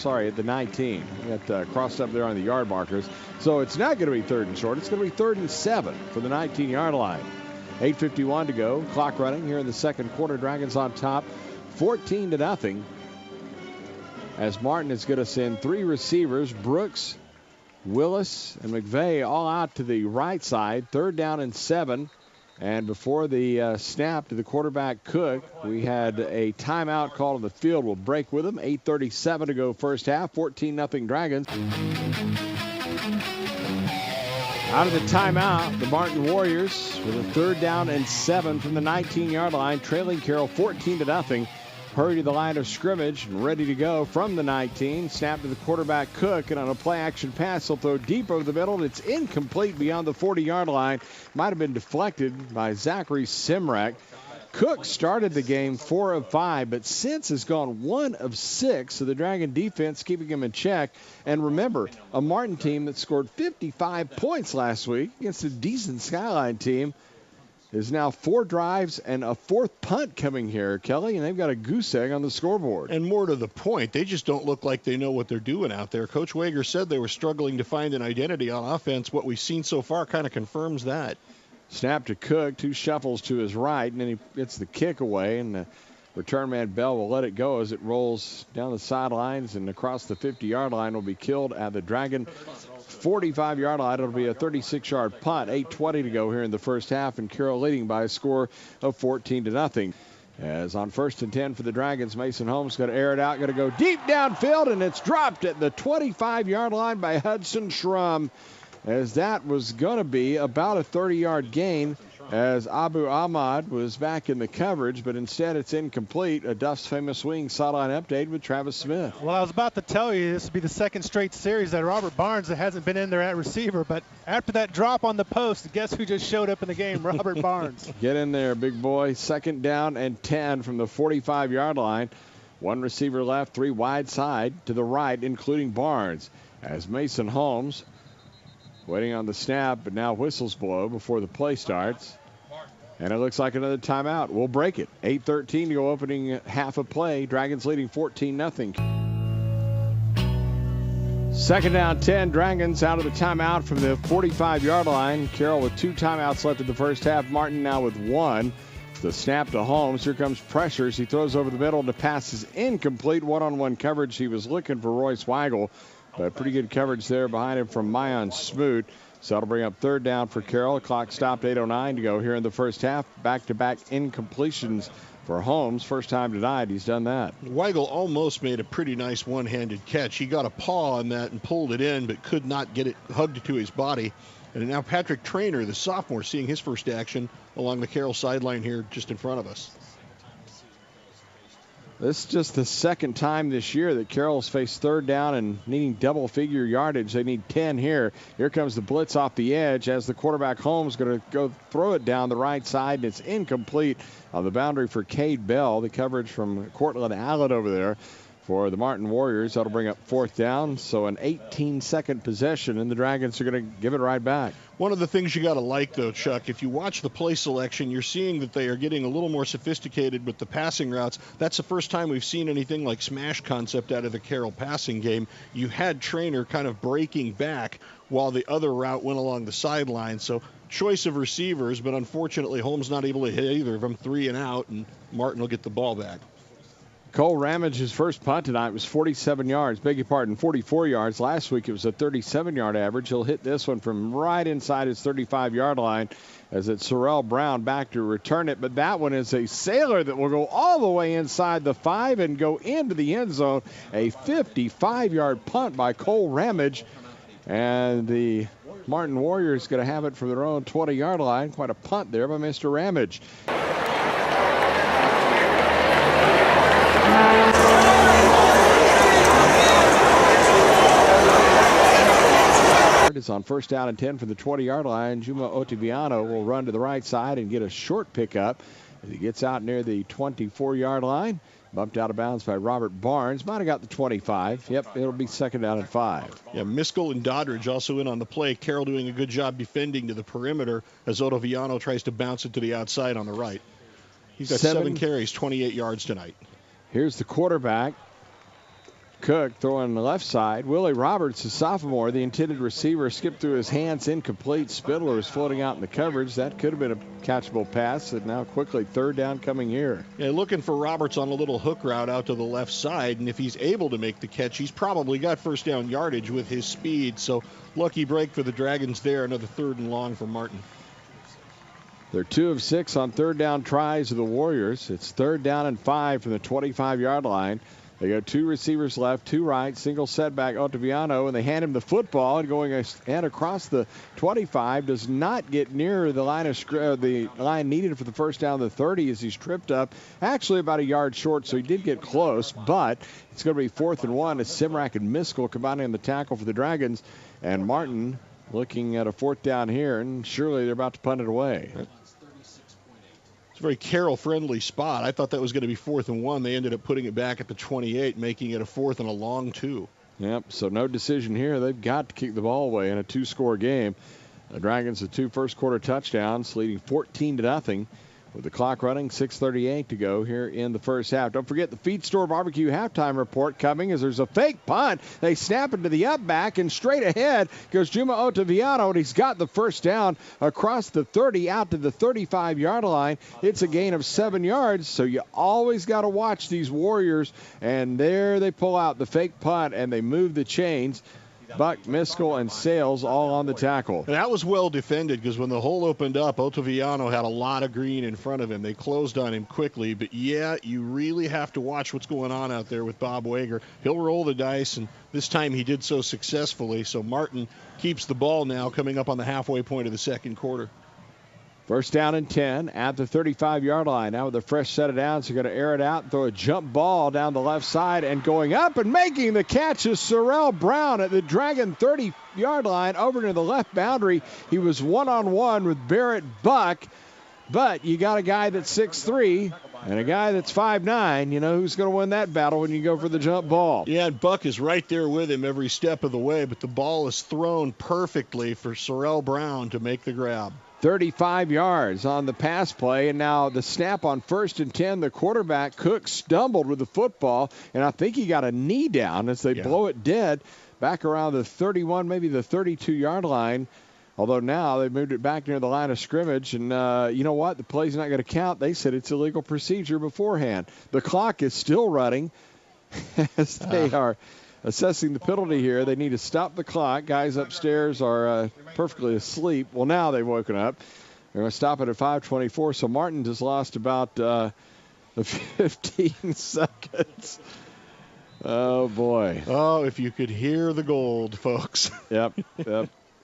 at the 19. Got crossed up there on the yard markers. So it's not going to be third and short. It's going to be third and 7 for the 19-yard line. 8:51 to go. Clock running here in the second quarter. Dragons on top, 14-0. As Martin is going to send 3 receivers, Brooks, Willis, and McVeigh all out to the right side. Third down and 7. And before the snap to the quarterback, Cook, we had a timeout called on the field. We'll break with him. 8:37 to go first half. 14-0 Dragons. Out of the timeout, the Martin Warriors with a third down and 7 from the 19-yard line, trailing Carroll 14-0. Hurry to the line of scrimmage and ready to go from the 19. Snap to the quarterback, Cook, and on a play-action pass, he'll throw deep over the middle, and it's incomplete beyond the 40-yard line. Might have been deflected by Zachary Simrak. Cook started the game 4 of 5, but since has gone 1 of 6, so the Dragon defense keeping him in check. And remember, a Martin team that scored 55 points last week against a decent Skyline team is now 4 drives and a 4th punt coming here, Kelly, and they've got a goose egg on the scoreboard. And more to the point, they just don't look like they know what they're doing out there. Coach Wager said they were struggling to find an identity on offense. What we've seen so far kind of confirms that. Snap to Cook, 2 shuffles to his right, and then he gets the kick away, and the return man Bell will let it go as it rolls down the sidelines and across the 50-yard line. Will be killed at the Dragon 45-yard line. It'll be a 36-yard punt. 8:20 to go here in the first half, and Carroll leading by a score of 14-0. As on first and 10 for the Dragons, Mason Holmes going to air it out, going to go deep downfield, and it's dropped at the 25-yard line by Hudson Schrum, as that was going to be about a 30-yard gain, as Abu Ahmad was back in the coverage, but instead it's incomplete. A Duff's Famous Wings sideline update with Travis Smith. Well, I was about to tell you this would be the second straight series that Robert Barnes that hasn't been in there at receiver, but after that drop on the post, guess who just showed up in the game? Robert Barnes. Get in there, big boy. Second down and 10 from the 45-yard line. 1 receiver left, 3 wide side to the right, including Barnes. As Mason Holmes waiting on the snap, but now whistles blow before the play starts. And it looks like another timeout. We'll break it. 8:13 to go opening half of play. Dragons leading 14-0. Second down 10. Dragons out of the timeout from the 45-yard line. Carroll with 2 timeouts left in the first half. Martin now with 1. The snap to Holmes. Here comes pressures. He throws over the middle. The pass is incomplete. One-on-one coverage. He was looking for Royce Weigel. But pretty good coverage there behind him from Mayan Smoot. So that'll bring up third down for Carroll. Clock stopped, 8:09 to go here in the first half. Back-to-back incompletions for Holmes. First time tonight he's done that. Weigel almost made a pretty nice one-handed catch. He got a paw on that and pulled it in, but could not get it hugged to his body. And now Patrick Traynor, the sophomore, seeing his first action along the Carroll sideline here just in front of us. This is just the second time this year that Carroll's faced third down and needing double-figure yardage. They need 10 here. Here comes the blitz off the edge as the quarterback Holmes going to go throw it down the right side, and it's incomplete on the boundary for Cade Bell. The coverage from Cortland Allen over there for the Martin Warriors. That'll bring up 4th down, so an 18-second possession, and the Dragons are going to give it right back. One of the things you got to like, though, Chuck, if you watch the play selection, you're seeing that they are getting a little more sophisticated with the passing routes. That's the first time we've seen anything like smash concept out of the Carroll passing game. You had Traynor kind of breaking back while the other route went along the sideline. So choice of receivers, but unfortunately Holmes not able to hit either of them, 3 and out, and Martin will get the ball back. Cole Ramage's first punt tonight was 47 yards. Beg your pardon, 44 yards. Last week it was a 37-yard average. He'll hit this one from right inside his 35-yard line as it's Sorrell Brown back to return it. But that one is a sailor that will go all the way inside the 5 and go into the end zone. A 55-yard punt by Cole Ramage. And the Martin Warriors going to have it from their own 20-yard line. Quite a punt there by Mr. Ramage. Is on 1st down and 10 from the 20-yard line. Juma Ottaviano will run to the right side and get a short pickup as he gets out near the 24-yard line. Bumped out of bounds by Robert Barnes. Might have got the 25. Yep, it'll be 2nd down and 5. Yeah, Miskell and Doddridge also in on the play. Carroll doing a good job defending to the perimeter as Ottaviano tries to bounce it to the outside on the right. He's got 7 carries, 28 yards tonight. Here's the quarterback. Cook throwing the left side. Willie Roberts, the sophomore, the intended receiver, skipped through his hands, incomplete. Spindler was floating out in the coverage. That could have been a catchable pass, and now quickly 3rd down coming here. Yeah, looking for Roberts on a little hook route out to the left side, and if he's able to make the catch, he's probably got 1st down yardage with his speed. So lucky break for the Dragons there. Another 3rd and long for Martin. They're 2 of 6 on 3rd down tries of the Warriors. It's 3rd down and 5 from the 25-yard line. They go 2 receivers left, 2 right, single setback Ottaviano, and they hand him the football, and going ahead across the 25 does not get near the line the line needed for the 1st down the 30 as he's tripped up, actually about a yard short, so he did get close, but it's going to be 4th and 1 as Simrak and Miskell combining on the tackle for the Dragons, and Martin looking at a 4th down here, and surely they're about to punt it away. It's a very Carroll-friendly spot. I thought that was going to be 4th and 1. They ended up putting it back at the 28, making it a 4th and a long 2. Yep, so no decision here. They've got to kick the ball away in a 2-score game. The Dragons with 2 first-quarter touchdowns, leading 14-0. With the clock running, 6:38 to go here in the first half. Don't forget the Feed Store Barbecue halftime report coming as there's a fake punt. They snap it to the up back, and straight ahead goes Juma Ottaviano, and he's got the 1st down across the 30 out to the 35-yard line. It's a gain of 7 yards, so you always got to watch these Warriors. And there they pull out the fake punt, and they move the chains. Buck, Miskell, and Sales all on the tackle. And that was well defended because when the hole opened up, Ottaviano had a lot of green in front of him. They closed on him quickly. But, yeah, you really have to watch what's going on out there with Bob Wager. He'll roll the dice, and this time he did so successfully. So Martin keeps the ball now coming up on the halfway point of the 2nd quarter. 1st down and 10 at the 35-yard line. Now with a fresh set of downs, they're going to air it out and throw a jump ball down the left side, and going up and making the catch is Sorrell Brown at the Dragon 30-yard line over to the left boundary. He was one-on-one with Barrett Buck, but you got a guy that's 6'3", and a guy that's 5'9", you know who's going to win that battle when you go for the jump ball. Yeah, and Buck is right there with him every step of the way, but the ball is thrown perfectly for Sorrell Brown to make the grab. 35 yards on the pass play, and now the snap on 1st and 10. The quarterback, Cook, stumbled with the football, and I think he got a knee down as they blow it dead back around the 31, maybe the 32-yard line. Although now they moved it back near the line of scrimmage, and you know what? The play's not going to count. They said it's illegal procedure beforehand. The clock is still running as they are assessing the penalty here. They need to stop the clock. Guys upstairs are perfectly asleep. Well, now they've woken up. They're going to stop it at 5:24. So Martin just lost about 15 seconds. Oh, boy. Oh, if you could hear the gold, folks. Yep.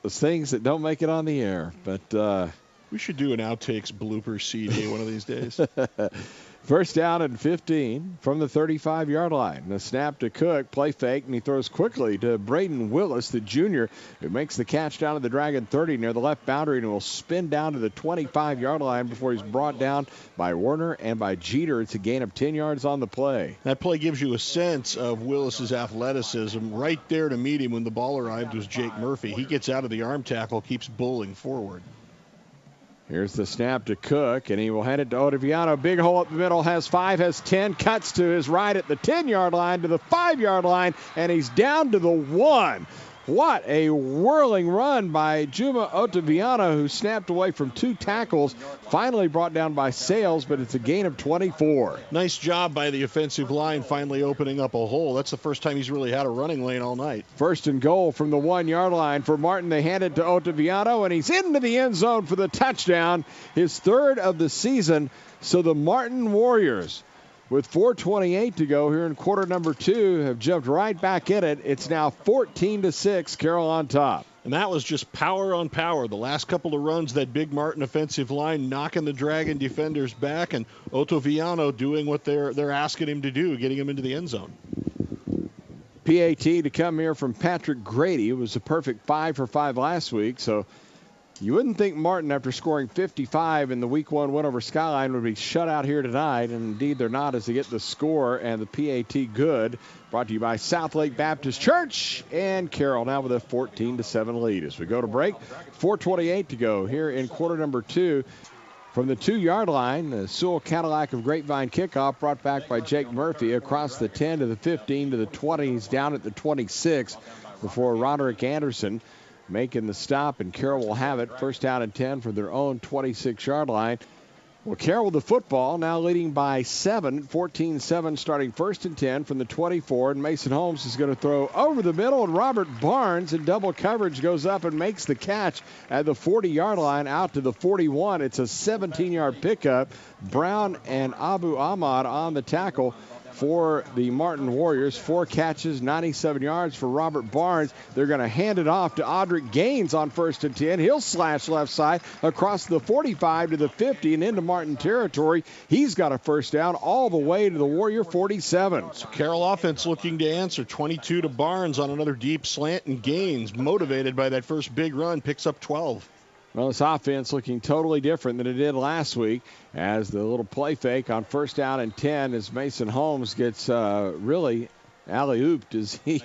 Those things that don't make it on the air. But we should do an outtakes blooper CD one of these days. First down and 15 from the 35-yard line. The snap to Cook, play fake, and he throws quickly to Braden Willis, the junior, who makes the catch down to the Dragon 30 near the left boundary and will spin down to the 25-yard line before he's brought down by Werner and by Jeter. It's a gain of 10 yards on the play. That play gives you a sense of Willis's athleticism. Right there to meet him when the ball arrived was Jake Murphy. He gets out of the arm tackle, keeps bowling forward. Here's the snap to Cook, and he will hand it to Ottaviano. Big hole up the middle, has 5, has 10, cuts to his right at the 10-yard line, to the 5-yard line, and he's down to the 1. What a whirling run by Juma Ottaviano, who snapped away from 2 tackles, finally brought down by Sales, but it's a gain of 24. Nice job by the offensive line finally opening up a hole. That's the first time he's really had a running lane all night. First and goal from the 1-yard line for Martin. They hand it to Ottaviano, and he's into the end zone for the touchdown, his 3rd of the season. So the Martin Warriors, with 4:28 to go here in quarter number 2, have jumped right back in it. It's now 14-6, Carroll on top. And that was just power on power. The last couple of runs, that big Martin offensive line knocking the Dragon defenders back, and Ottaviano doing what they're asking him to do, getting him into the end zone. PAT to come here from Patrick Grady. It was a perfect 5 for 5 last week, so you wouldn't think Martin, after scoring 55 in the Week 1 win over Skyline, would be shut out here tonight. And indeed, they're not, as they get the score and the PAT good. Brought to you by Southlake Baptist Church and Carroll, now with a 14-7 lead. As we go to break, 4:28 to go here in quarter number 2. From the 2-yard line, the Sewell Cadillac of Grapevine kickoff brought back by Jake Murphy across the 10 to the 15 to the 20s, down at the 26 before Roderick Anderson making the stop, and Carroll will have it first down and 10 for their own 26-yard line. Well, Carroll with the football, now leading by 7, 14-7, starting first and 10 from the 24, and Mason Holmes is going to throw over the middle, and Robert Barnes in double coverage goes up and makes the catch at the 40-yard line out to the 41. It's a 17-yard pickup. Brown and Abu Ahmad on the tackle for the Martin Warriors. 4 catches, 97 yards for Robert Barnes. They're going to hand it off to Audric Gaines on first and 10. He'll slash left side across the 45 to the 50 and into Martin territory. He's got a first down all the way to the Warrior 47. So Carroll offense looking to answer. 22 to Barnes on another deep slant, and Gaines, motivated by that first big run, picks up 12. Well, this offense looking totally different than it did last week, as the little play fake on first down and 10 as Mason Holmes gets really alley-ooped as he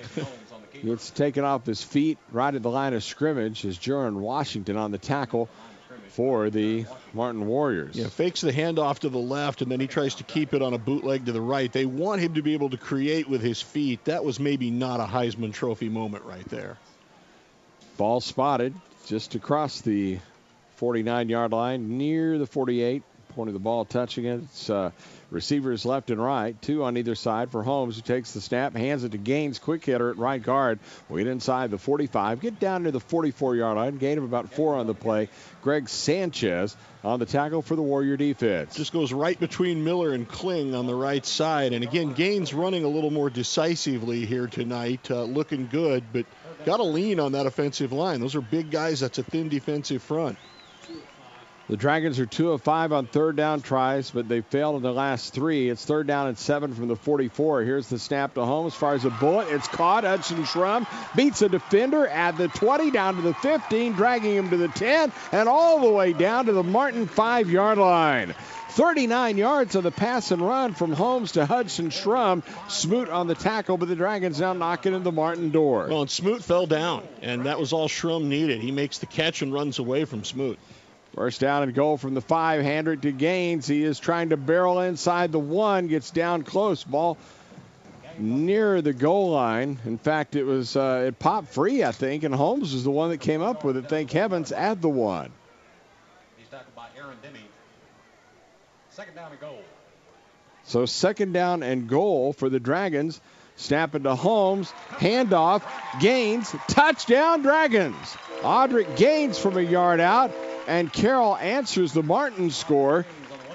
gets taken off his feet right at the line of scrimmage, as Jaron Washington on the tackle for the Martin Warriors. Yeah, fakes the handoff to the left, and then he tries to keep it on a bootleg to the right. They want him to be able to create with his feet. That was maybe not a Heisman Trophy moment right there. Ball spotted just across the 49-yard line, near the 48. Point of the ball touching it. It's receivers left and right, 2 on either side for Holmes, who takes the snap, hands it to Gaines, quick hitter at right guard. We get inside the 45, get down to the 44-yard line, gain of about 4 on the play. Greg Sanchez on the tackle for the Warrior defense. Just goes right between Miller and Kling on the right side. And again, Gaines running a little more decisively here tonight, looking good, but got to lean on that offensive line. Those are big guys. That's a thin defensive front. The Dragons are 2 of 5 on third down tries, but they failed in the last 3. It's third down and 7 from the 44. Here's the snap to Holmes. Fires a bullet. It's caught. Hudson Shrum beats a defender at the 20, down to the 15, dragging him to the 10, and all the way down to the Martin 5-yard line. 39 yards on the pass and run from Holmes to Hudson Shrum. Smoot on the tackle, but the Dragons now knocking in the Martin door. Well, and Smoot fell down, and that was all Shrum needed. He makes the catch and runs away from Smoot. First down and goal from the 5, hander to Gaines. He is trying to barrel inside the 1, gets down close. Ball near the goal line. In fact, it popped free, I think, and Holmes was the one that came up with it. Thank heavens, at the 1. He's tackled by Aaron Demme. Second down and goal. So second down and goal for the Dragons. Snapping to Holmes, handoff, Gaines, touchdown Dragons. Audric Gaines from a yard out, and Carroll answers the Martin score.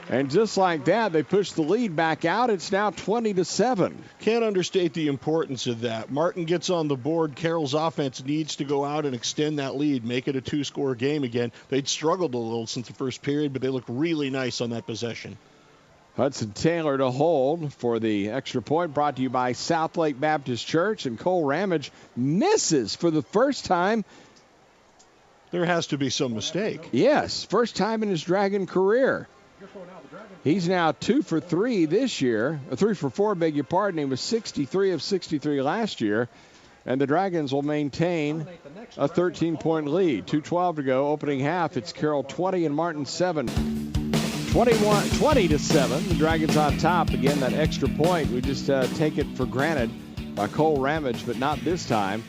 And just like that, they push the lead back out. It's now 20-7. Can't understate the importance of that. Martin gets on the board. Carroll's offense needs to go out and extend that lead, make it a 2-score game again. They'd struggled a little since the first period, but they look really nice on that possession. Hudson Taylor to hold for the extra point, brought to you by Southlake Baptist Church. And Cole Ramage misses for the first time. There has to be some mistake. Yes, first time in his Dragon career. He's now 2 for 3 this year. 3 for 4, beg your pardon. He was 63 of 63 last year. And the Dragons will maintain a 13-point lead. 2:12 to go, opening half. It's Carroll 20 and Martin 7. 20-7. The Dragons on top. Again, that extra point, we just take it for granted by Cole Ramage, but not this time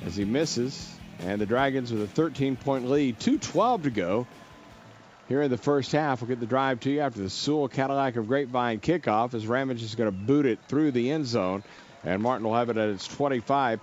as he misses. And the Dragons with a 13-point lead. 2:12 to go here in the first half. We'll get the drive to you after the Sewell Cadillac of Grapevine kickoff as Ramage is going to boot it through the end zone. And Martin will have it at its 25.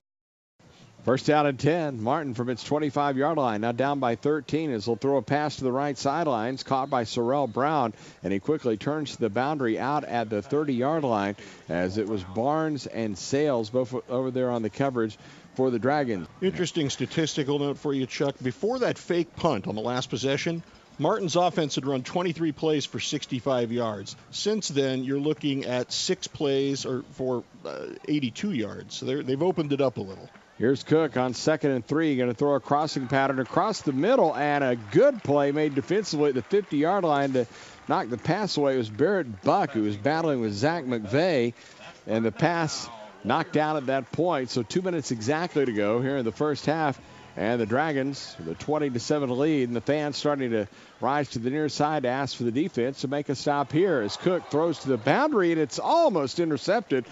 First down and 10. Martin from its 25-yard line. Now down by 13 as he'll throw a pass to the right sidelines. Caught by Sorrell Brown. And he quickly turns to the boundary out at the 30-yard line as it was Barnes and Sales both over there on the coverage for the Dragons. Interesting statistical note for you, Chuck. Before that fake punt on the last possession, Martin's offense had run 23 plays for 65 yards. Since then, you're looking at 6 plays for 82 yards. So they've opened it up a little. Here's Cook on 2nd and 3. Going to throw a crossing pattern across the middle, and a good play made defensively at the 50-yard line to knock the pass away. It was Barrett Buck who was battling with Zach McVeigh, and the pass knocked down at that point. So 2 minutes exactly to go here in the first half. And the Dragons with a 20-7 lead, and the fans starting to rise to the near side to ask for the defense to make a stop here as Cook throws to the boundary, and it's almost intercepted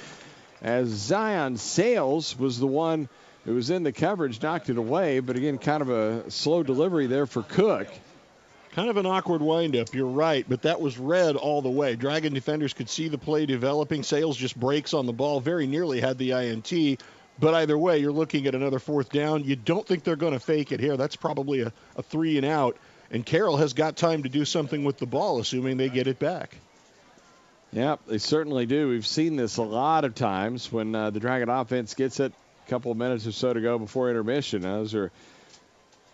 as Zion Sales was the one who was in the coverage, knocked it away. But again, kind of a slow delivery there for Cook. Kind of an awkward windup, you're right, but that was read all the way. Dragon defenders could see the play developing. Sales just breaks on the ball, very nearly had the INT. But either way, you're looking at another 4th down. You don't think they're going to fake it here. That's probably a 3 and out. And Carroll has got time to do something with the ball, assuming they get it back. Yep, they certainly do. We've seen this a lot of times when the Dragon offense gets it a couple of minutes or so to go before intermission. Those are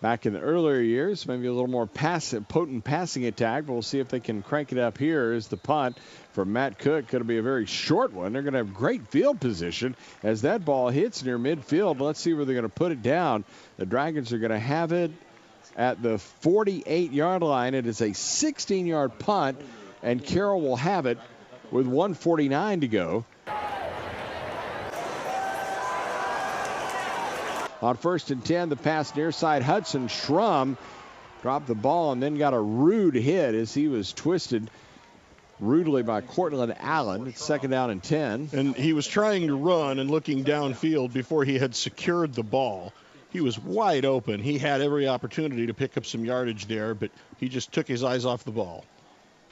back in the earlier years, maybe a little more potent passing attack, but we'll see if they can crank it up here as the punt from Matt Cook. Going to be a very short one. They're going to have great field position as that ball hits near midfield. Let's see where they're going to put it down. The Dragons are going to have it at the 48-yard line. It is a 16-yard punt, and Carroll will have it with 1:49 to go. On 1st and 10, the pass near side. Hudson Schrum dropped the ball and then got a rude hit as he was twisted rudely by Cortland Allen. It's 2nd down and 10. And he was trying to run and looking downfield before he had secured the ball. He was wide open. He had every opportunity to pick up some yardage there, but he just took his eyes off the ball.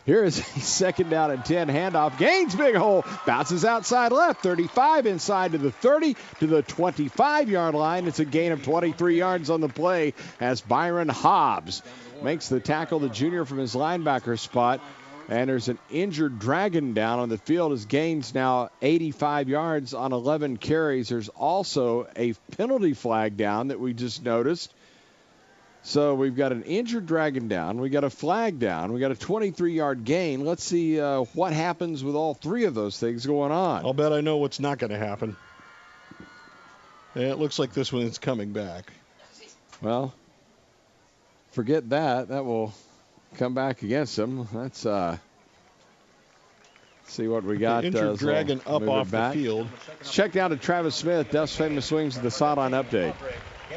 Here is a 2nd down and 10 handoff. Gains big hole. Bounces outside left. 35 inside to the 30 to the 25-yard line. It's a gain of 23 yards on the play as Byron Hobbs makes the tackle, the junior, from his linebacker spot. And there's an injured Dragon down on the field. His gains now 85 yards on 11 carries. There's also a penalty flag down that we just noticed. So we've got an injured Dragon down. We got a flag down. We got a 23-yard gain. Let's see what happens with all 3 of those things going on. I'll bet I know what's not going to happen. Yeah, it looks like this one is coming back. Well, forget that. That will come back against them. Let's see what we got. Injured Dragon up off the field. Let's check down to Travis Smith, Duff's Famous Swings, with the sideline update.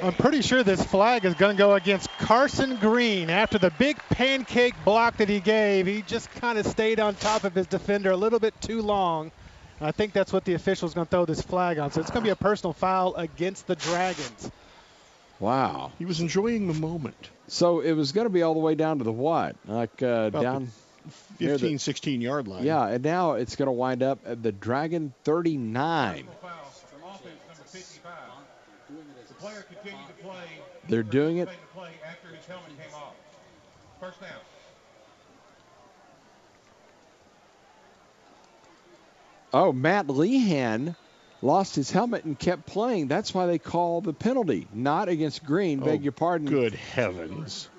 I'm pretty sure this flag is going to go against Carson Green. After the big pancake block that he gave, he just kind of stayed on top of his defender a little bit too long. I think that's what the official's going to throw this flag on. So it's going to be a personal foul against the Dragons. Wow. He was enjoying the moment. So it was going to be all the way down to the what? Like down 15, 16-yard line. Yeah, and now it's going to wind up at the Dragon 39. Player continued to play. They're doing it. After his helmet came off. First down. Oh, Matt Lehan lost his helmet and kept playing. That's why they call the penalty. Not against Green. Beg your pardon. Good heavens.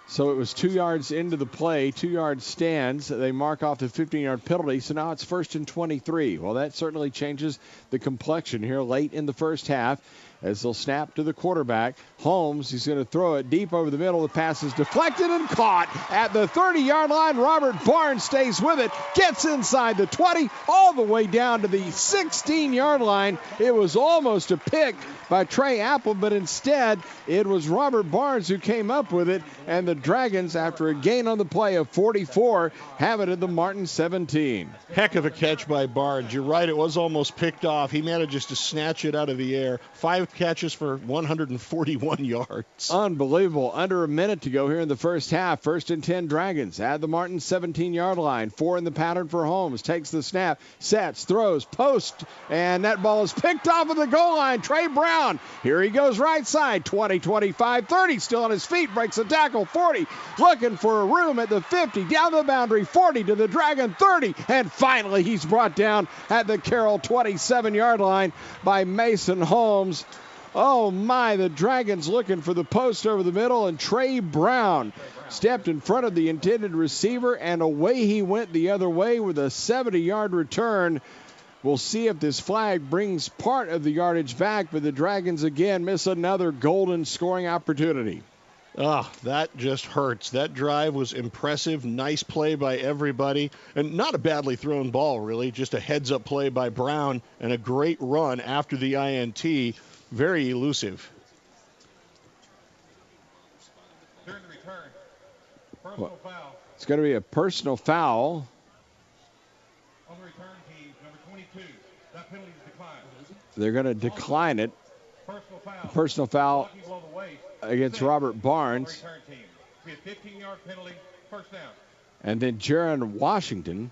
So it was 2 yards into the play, 2-yard stands. They mark off the 15-yard penalty, so now it's 1st and 23. Well, that certainly changes the complexion here late in the first half as they'll snap to the quarterback. Holmes, he's going to throw it deep over the middle. The pass is deflected and caught at the 30-yard line. Robert Barnes stays with it, gets inside the 20, all the way down to the 16-yard line. It was almost a pick by Trey Apple, but instead it was Robert Barnes who came up with it, and the Dragons, after a gain on the play of 44, have it at the Martin 17. Heck of a catch by Barnes. You're right, it was almost picked off. He manages to snatch it out of the air. 5 catches for 141 yards. Unbelievable. Under a minute to go here in the first half. 1st and 10 Dragons at the Martin 17-yard line. 4 in the pattern for Holmes. Takes the snap, sets, throws, post, and that ball is picked off of the goal line. Trey Brown, here he goes right side. 20, 25, 30, still on his feet, breaks a tackle. 40, looking for a room at the 50, down the boundary, 40 to the Dragon 30, and finally he's brought down at the Carroll 27-yard line by Mason Holmes. Oh my, the Dragons looking for the post over the middle, and Trey Brown stepped in front of the intended receiver, and away he went the other way with a 70-yard return. We'll see if this flag brings part of the yardage back, but the Dragons again miss another golden scoring opportunity. Oh, that just hurts. That drive was impressive. Nice play by everybody. And not a badly thrown ball, really. Just a heads-up play by Brown and a great run after the INT. Very elusive. During the return, personal foul. It's going to be a personal foul. On the return team, number 22. That penalty is declined. They're going to decline it. Personal foul. Against Robert Barnes. Return team. Be a 15-yard penalty, first down. And then Jaron Washington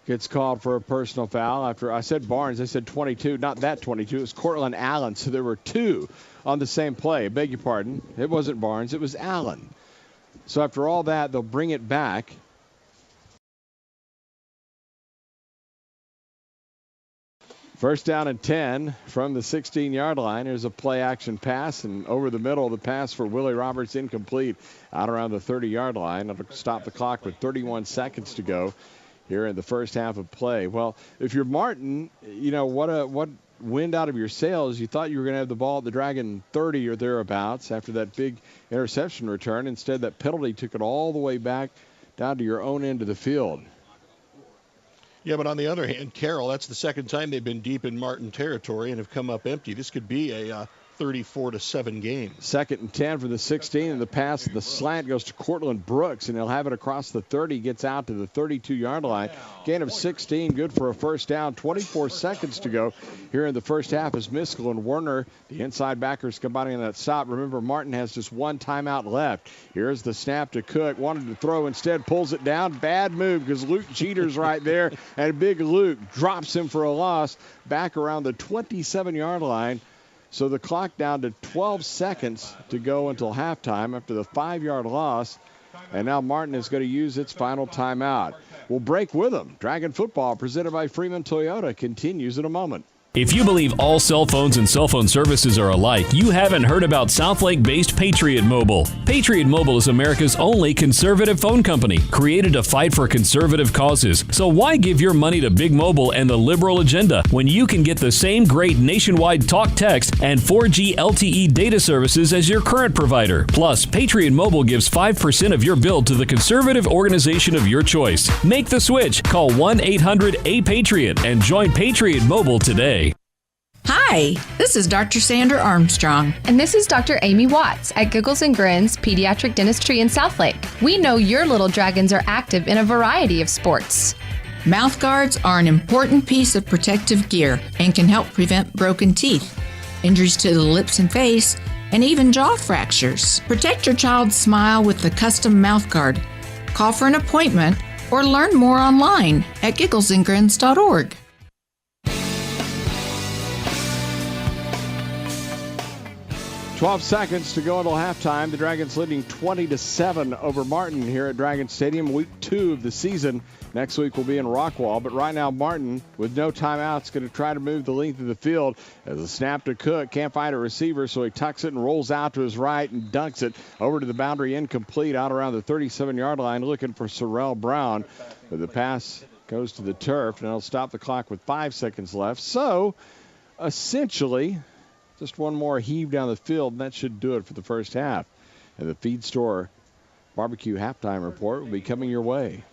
gets called for a personal foul. After I said Barnes, I said 22. Not that 22. It was Cortland Allen. So there were 2 on the same play. Beg your pardon. It wasn't Barnes. It was Allen. So after all that, they'll bring it back. First down and 10 from the 16-yard line. Here's a play-action pass, and over the middle, the pass for Willie Roberts incomplete out around the 30-yard line. It'll stop the clock with 31 seconds to go here in the first half of play. Well, if you're Martin, you know, what wind out of your sails. You thought you were going to have the ball at the Dragon 30 or thereabouts after that big interception return. Instead, that penalty took it all the way back down to your own end of the field. Yeah, but on the other hand, Carroll, that's the second time they've been deep in Martin territory and have come up empty. This could be a 34-7 game. 2nd and 10 for the 16, and the pass, the slant goes to Cortland Brooks, and he'll have it across the 30, gets out to the 32-yard line. Gain of 16, good for a first down. 24 seconds to go here in the first half as Miskell and Werner, the inside backers, combining on that stop. Remember, Martin has just 1 timeout left. Here's the snap to Cook. Wanted to throw, instead pulls it down. Bad move because Luke Jeter's right there, and big Luke drops him for a loss back around the 27-yard line. So the clock down to 12 seconds to go until halftime after the 5-yard loss. And now Martin is going to use its final timeout. We'll break with them. Dragon football presented by Freeman Toyota continues in a moment. If you believe all cell phones and cell phone services are alike, you haven't heard about Southlake-based Patriot Mobile. Patriot Mobile is America's only conservative phone company, created to fight for conservative causes. So why give your money to Big Mobile and the liberal agenda when you can get the same great nationwide talk, text, and 4G LTE data services as your current provider? Plus, Patriot Mobile gives 5% of your bill to the conservative organization of your choice. Make the switch. Call 1-800-A-PATRIOT and join Patriot Mobile today. Hi, this is Dr. Sandra Armstrong. And this is Dr. Amy Watts at Giggles and Grins Pediatric Dentistry in Southlake. We know your little dragons are active in a variety of sports. Mouth guards are an important piece of protective gear and can help prevent broken teeth, injuries to the lips and face, and even jaw fractures. Protect your child's smile with the custom mouth guard. Call for an appointment or learn more online at 12 seconds to go until halftime. The Dragons leading 20-7 over Martin here at Dragon Stadium. Week 2 of the season. Next week will be in Rockwall. But right now, Martin, with no timeouts, going to try to move the length of the field. As a snap to Cook. Can't find a receiver, so he tucks it and rolls out to his right and dunks it over to the boundary, incomplete, out around the 37-yard line, looking for Sorrell Brown. But the pass goes to the turf, and it'll stop the clock with 5 seconds left. So, essentially, just one more heave down the field, and that should do it for the first half. And the Feed Store Barbecue halftime report will be coming your way.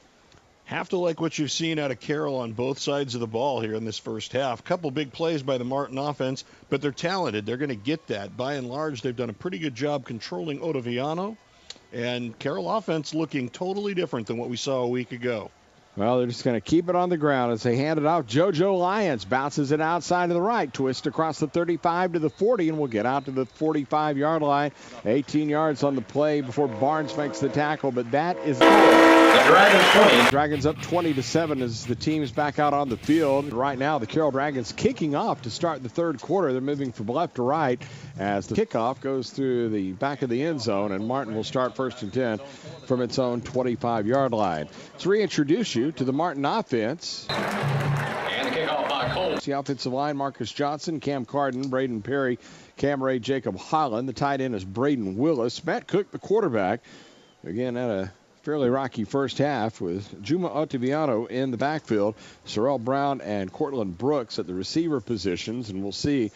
Have to like what you've seen out of Carroll on both sides of the ball here in this first half. Couple big plays by the Martin offense, but they're talented. They're going to get that. By and large, they've done a pretty good job controlling Ottaviano. And Carroll offense looking totally different than what we saw a week ago. Well, they're just going to keep it on the ground as they hand it off. JoJo Lyons bounces it outside to the right, twist across the 35 to the 40, and will get out to the 45-yard line. 18 yards on the play before Barnes makes the tackle, but that is The Dragons 20. Dragons up 20-7 as the team's back out on the field. Right now, the Carroll Dragons kicking off to start the third quarter. They're moving from left to right as the kickoff goes through the back of the end zone, and Martin will start 1st and 10 from its own 25-yard line. Let's reintroduce you to the Martin offense. And the kickoff by Cole. The offensive line, Marcus Johnson, Cam Carden, Braden Perry, Cam Ray, Jacob Holland. The tight end is Braden Willis. Matt Cook, the quarterback. Again, had a fairly rocky first half with Juma Ottaviano in the backfield, Sorrell Brown and Cortland Brooks at the receiver positions, and we'll see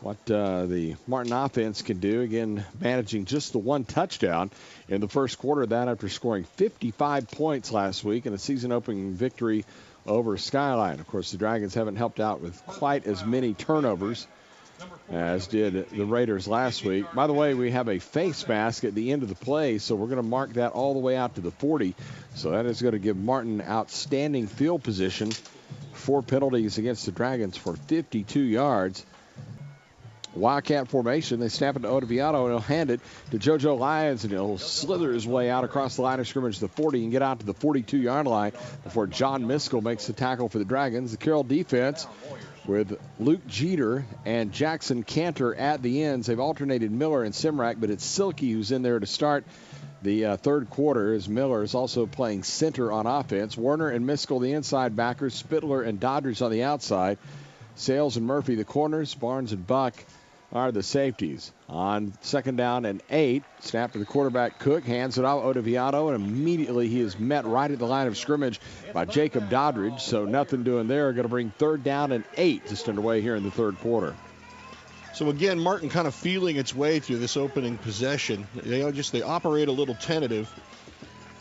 what the Martin offense can do. Again, managing just the one touchdown in the first quarter of that after scoring 55 points last week in a season-opening victory over Skyline. Of course, the Dragons haven't helped out with quite as many turnovers as did the Raiders last week. By the way, we have a face mask at the end of the play, so we're going to mark that all the way out to the 40. So that is going to give Martin outstanding field position. 4 penalties against the Dragons for 52 yards. Wildcat formation. They snap it to Ottaviano, and he'll hand it to JoJo Lyons, and he'll slither his way out across the line of scrimmage to the 40 and get out to the 42-yard line before John Miskell makes the tackle for the Dragons. The Carroll defense with Luke Jeter and Jackson Cantor at the ends. They've alternated Miller and Simrak, but it's Silky who's in there to start the third quarter, as Miller is also playing center on offense. Warner and Miskell, the inside backers. Spittler and Doddridge on the outside. Sales and Murphy, the corners. Barnes and Buck are the safeties. On 2nd down and 8, snap to the quarterback Cook, hands it off Ottaviano, and immediately he is met right at the line of scrimmage by Jacob Doddridge, so nothing doing there. Going to bring 3rd down and 8 just underway here in the third quarter. So again, Martin kind of feeling its way through this opening possession. They operate a little tentative.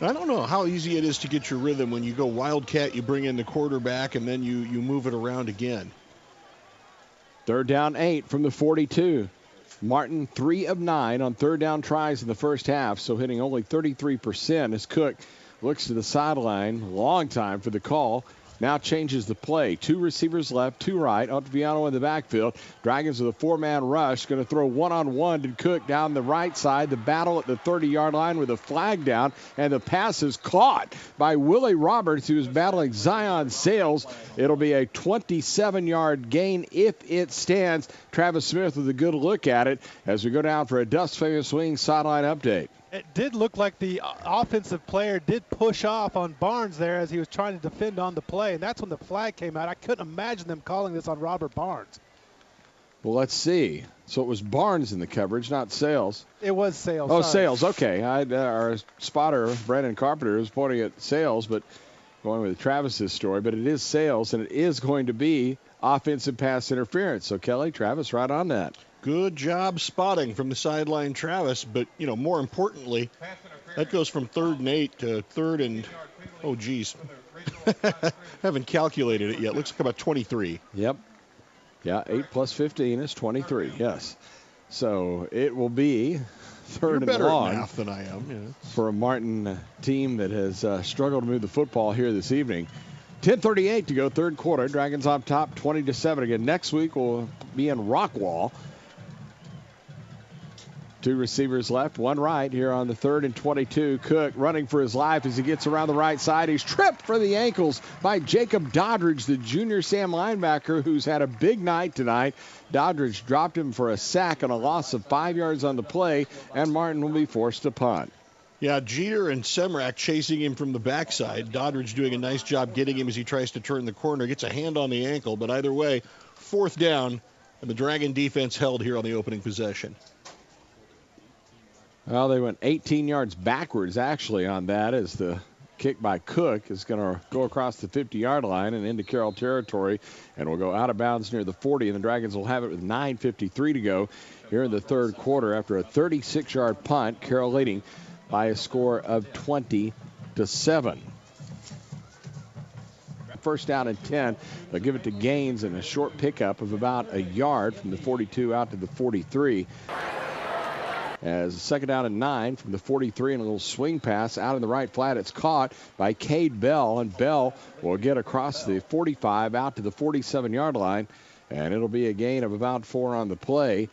I don't know how easy it is to get your rhythm when you go Wildcat, you bring in the quarterback, and then you move it around again. 3rd down 8 from the 42. Martin 3 of 9 on 3rd down tries in the first half, so hitting only 33% as Cook looks to the sideline. Long time for the call. Now changes the play. 2 receivers left, 2 right. Ottaviano in the backfield. Dragons with a 4-man rush. Going to throw one-on-one to Cook down the right side. The battle at the 30-yard line with a flag down. And the pass is caught by Willie Roberts, who is battling Zion Sales. It'll be a 27-yard gain if it stands. Travis Smith with a good look at it as we go down for a Dust Famous Wings sideline update. It did look like the offensive player did push off on Barnes there as he was trying to defend on the play, and that's when the flag came out. I couldn't imagine them calling this on Robert Barnes. Well, let's see. So it was Barnes in the coverage, not Sales. It was Sales. Oh, sorry. Sales. Okay. Our spotter, Brandon Carpenter, is pointing at Sales, but going with Travis's story. But it is Sales, and it is going to be offensive pass interference. So, Kelly, Travis, right on that. Good job spotting from the sideline, Travis. But, more importantly, that goes from 3rd and 8 to 3rd and, oh, geez. Haven't calculated it yet. Looks like about 23. Yep. Yeah, 8 plus 15 is 23, yes. So it will be 3rd and better long. At math than I am. For a Martin team that has struggled to move the football here this evening. 10:38 to go, third quarter. Dragons on top, 20-7. Again, next week we'll be in Rockwall. Two receivers left, one right here on the 3rd and 22. Cook running for his life as he gets around the right side. He's tripped for the ankles by Jacob Doddridge, the junior Sam linebacker, who's had a big night tonight. Doddridge dropped him for a sack and a loss of 5 yards on the play, and Martin will be forced to punt. Yeah, Jeter and Semrak chasing him from the backside. Doddridge doing a nice job getting him as he tries to turn the corner. Gets a hand on the ankle, but either way, 4th down, and the Dragon defense held here on the opening possession. Well, they went 18 yards backwards, actually, on that, as the kick by Cook is going to go across the 50-yard line and into Carroll territory, and will go out of bounds near the 40, and the Dragons will have it with 9:53 to go here in the 3rd quarter after a 36-yard punt. Carroll leading by a score of 20-7. First down and 10. They'll give it to Gaines in a short pickup of about a yard from the 42 out to the 43. As a 2nd down and 9 from the 43, and a little swing pass out in the right flat. It's caught by Cade Bell, and Bell will get across the 45 out to the 47-yard line, and it'll be a gain of about 4 on the play,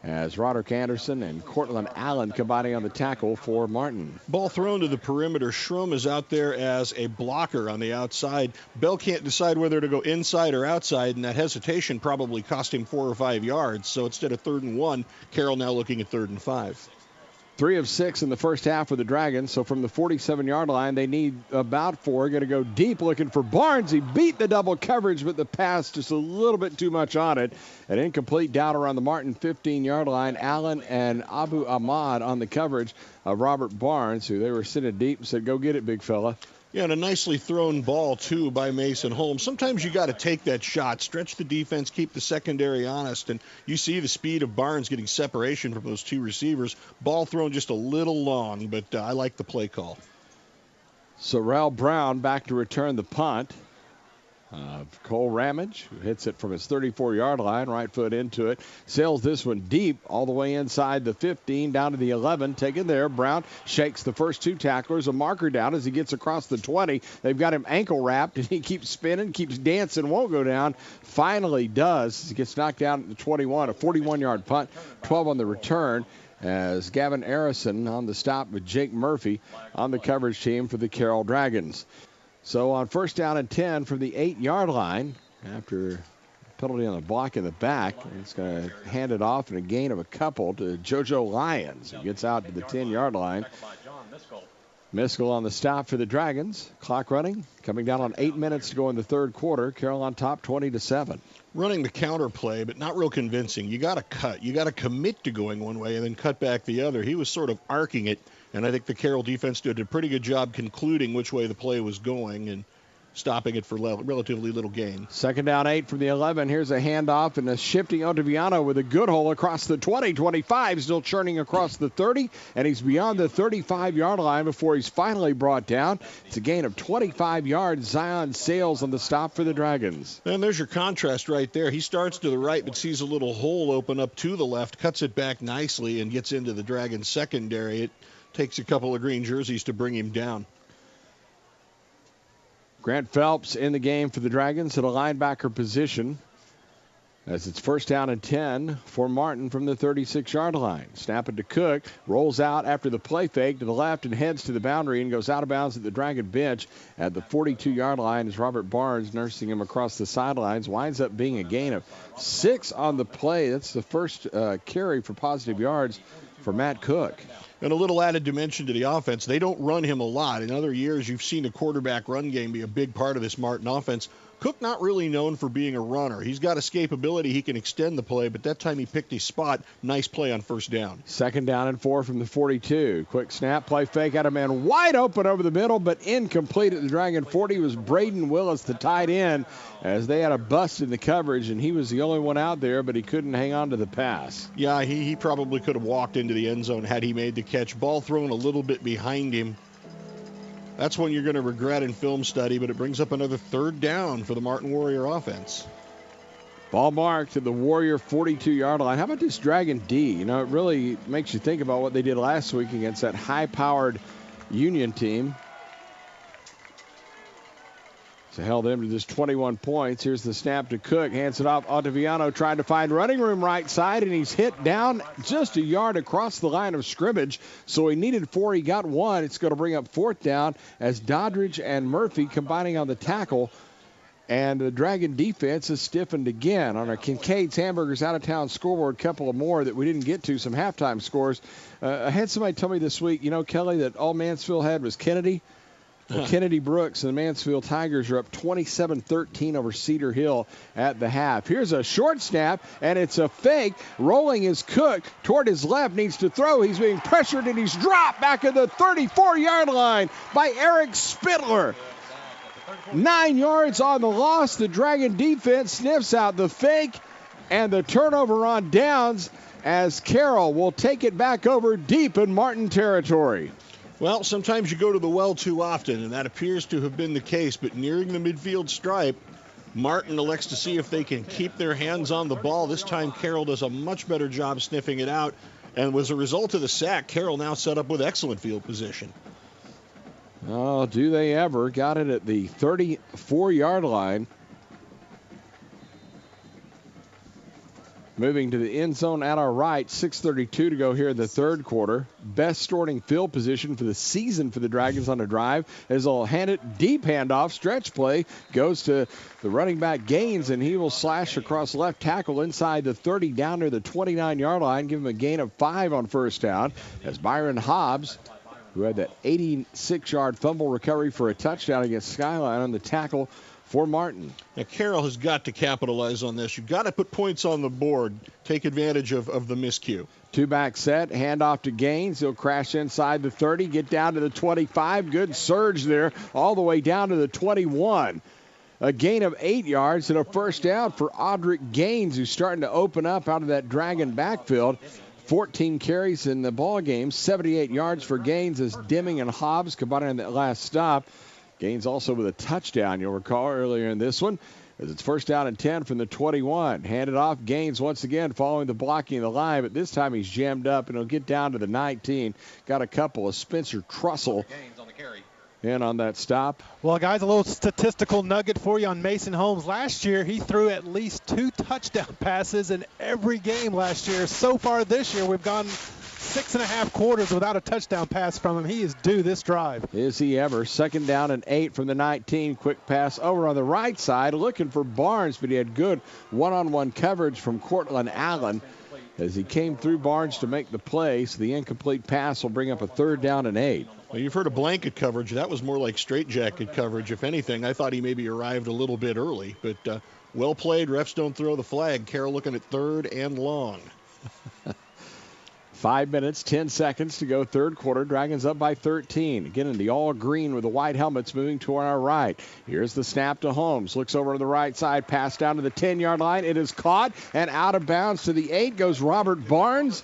as Roderick Anderson and Cortland Allen combining on the tackle for Martin. Ball thrown to the perimeter. Schrum is out there as a blocker on the outside. Bell can't decide whether to go inside or outside, and that hesitation probably cost him 4 or 5 yards. So instead of 3rd and 1, Carroll now looking at 3rd and 5. 3 of 6 in the first half for the Dragons. So from the 47-yard line, they need about 4. Going to go deep looking for Barnes. He beat the double coverage, but the pass just a little bit too much on it. An incomplete down around the Martin 15-yard line. Allen and Abu Ahmad on the coverage of Robert Barnes, who they were sitting deep and said, "Go get it, big fella." Yeah, and a nicely thrown ball, too, by Mason Holmes. Sometimes you got to take that shot, stretch the defense, keep the secondary honest, and you see the speed of Barnes getting separation from those 2 receivers. Ball thrown just a little long, but I like the play call. Sorrell Brown back to return the punt. Cole Ramage, who hits it from his 34-yard line, right foot into it, sails this one deep all the way inside the 15, down to the 11, taken there. Brown shakes the first 2 tacklers, a marker down as he gets across the 20. They've got him ankle wrapped, and he keeps spinning, keeps dancing, won't go down. Finally does. He gets knocked down at the 21, a 41-yard punt, 12 on the return, as Gavin Arison on the stop with Jake Murphy on the coverage team for the Carroll Dragons. So on 1st down and 10 from the 8-yard line, after penalty on the block in the back, it's going to hand it off in a gain of a couple to JoJo Lyons, who gets out to the 10-yard line. Miskell on the stop for the Dragons. Clock running, coming down on 8 minutes to go in the 3rd quarter. Carroll on top 20-7. Running the counter play, but not real convincing. You got to cut. You got to commit to going one way and then cut back the other. He was sort of arcing it, and I think the Carroll defense did a pretty good job concluding which way the play was going and stopping it for relatively little gain. 2nd down 8 from the 11. Here's a handoff and a shifting Ottaviano with a good hole across the 20, 25, still churning across the 30, and he's beyond the 35-yard line before he's finally brought down. It's a gain of 25 yards. Zion Sales on the stop for the Dragons. And there's your contrast right there. He starts to the right but sees a little hole open up to the left, cuts it back nicely, and gets into the Dragons secondary. It takes a couple of green jerseys to bring him down. Grant Phelps in the game for the Dragons at a linebacker position, as it's 1st down and 10 for Martin from the 36-yard line. Snap it to Cook, rolls out after the play fake to the left and heads to the boundary and goes out of bounds at the Dragon bench at the 42-yard line as Robert Barnes nursing him across the sidelines. Winds up being a gain of 6 on the play. That's the first carry for positive yards for Matt Cook. And a little added dimension to the offense. They don't run him a lot. In other years, you've seen the quarterback run game be a big part of this Martin offense. Cook not really known for being a runner. He's got escapability. He can extend the play, but that time he picked his spot. Nice play on 1st down. 2nd down and 4 from the 42. Quick snap, play fake, had a man wide open over the middle, but incomplete at the Dragon 40 was Braden Willis, the tight end, as they had a bust in the coverage, and he was the only one out there, but he couldn't hang on to the pass. Yeah, he probably could have walked into the end zone had he made the catch. Ball thrown a little bit behind him. That's one you're going to regret in film study, but it brings up another 3rd down for the Martin Warrior offense. Ball marked at the Warrior 42-yard line. How about this Dragon D? You know, it really makes you think about what they did last week against that high-powered Union team. So held him to just 21 points. Here's the snap to Cook. Hands it off. Ottaviano trying to find running room right side, and he's hit down just a yard across the line of scrimmage. So he needed 4. He got 1. It's going to bring up 4th down as Doddridge and Murphy combining on the tackle. And the Dragon defense is stiffened again. On our Kincaid's Hamburgers out-of-town scoreboard, couple of more that we didn't get to, some halftime scores. I had somebody tell me this week, Kelly, that all Mansfield had was Kennedy. Well, Kennedy Brooks and the Mansfield Tigers are up 27-13 over Cedar Hill at the half. Here's a short snap, and it's a fake. Rolling is Cook toward his left, needs to throw. He's being pressured, and he's dropped back at the 34-yard line by Eric Spittler. 9 yards on the loss. The Dragon defense sniffs out the fake and the turnover on downs as Carroll will take it back over deep in Martin territory. Well, sometimes you go to the well too often, and that appears to have been the case. But nearing the midfield stripe, Martin elects to see if they can keep their hands on the ball. This time, Carroll does a much better job sniffing it out. And as a result of the sack, Carroll now set up with excellent field position. Oh, do they ever. Got it at the 34-yard line. Moving to the end zone at our right, 6:32 to go here in the third quarter. Best starting field position for the season for the Dragons on a drive as they'll hand it deep handoff. Stretch play goes to the running back Gaines, and he will slash across left tackle inside the 30 down near the 29-yard line. Give him a gain of 5 on first down as Byron Hobbs, who had that 86-yard fumble recovery for a touchdown against Skyline on the tackle for Martin. Now, Carroll has got to capitalize on this. You've got to put points on the board. Take advantage of the miscue. Two-back set, handoff to Gaines. He'll crash inside the 30, get down to the 25. Good surge there, all the way down to the 21. A gain of 8 yards and a first down for Audric Gaines, who's starting to open up out of that Dragon backfield. 14 carries in the ball game, 78 yards for Gaines as Deming and Hobbs combining on that last stop. Gaines also with a touchdown, you'll recall earlier in this one, as it's first down and 10 from the 21. Handed off, Gaines once again following the blocking of the line, but this time he's jammed up, and he'll get down to the 19. Got a couple of Spencer Trussell in on that stop. Well, guys, a little statistical nugget for you on Mason Holmes. Last year, he threw at least 2 touchdown passes in every game last year. So far this year, we've gone 6.5 quarters without a touchdown pass from him. He is due this drive. Is he ever? Second down and 8 from the 19. Quick pass over on the right side, looking for Barnes, but he had good one-on-one coverage from Cortland Allen as he came through Barnes to make the play. So the incomplete pass will bring up a third down and 8. Well, you've heard of blanket coverage. That was more like straitjacket coverage. If anything, I thought he maybe arrived a little bit early, but well played. Refs don't throw the flag. Carroll looking at third and long. 5 minutes, 10 seconds to go third quarter. Dragons up by 13. Again in the all green with the white helmets moving to our right. Here's the snap to Holmes. Looks over to the right side. Pass down to the 10-yard line. It is caught and out of bounds to the 8 goes Robert Barnes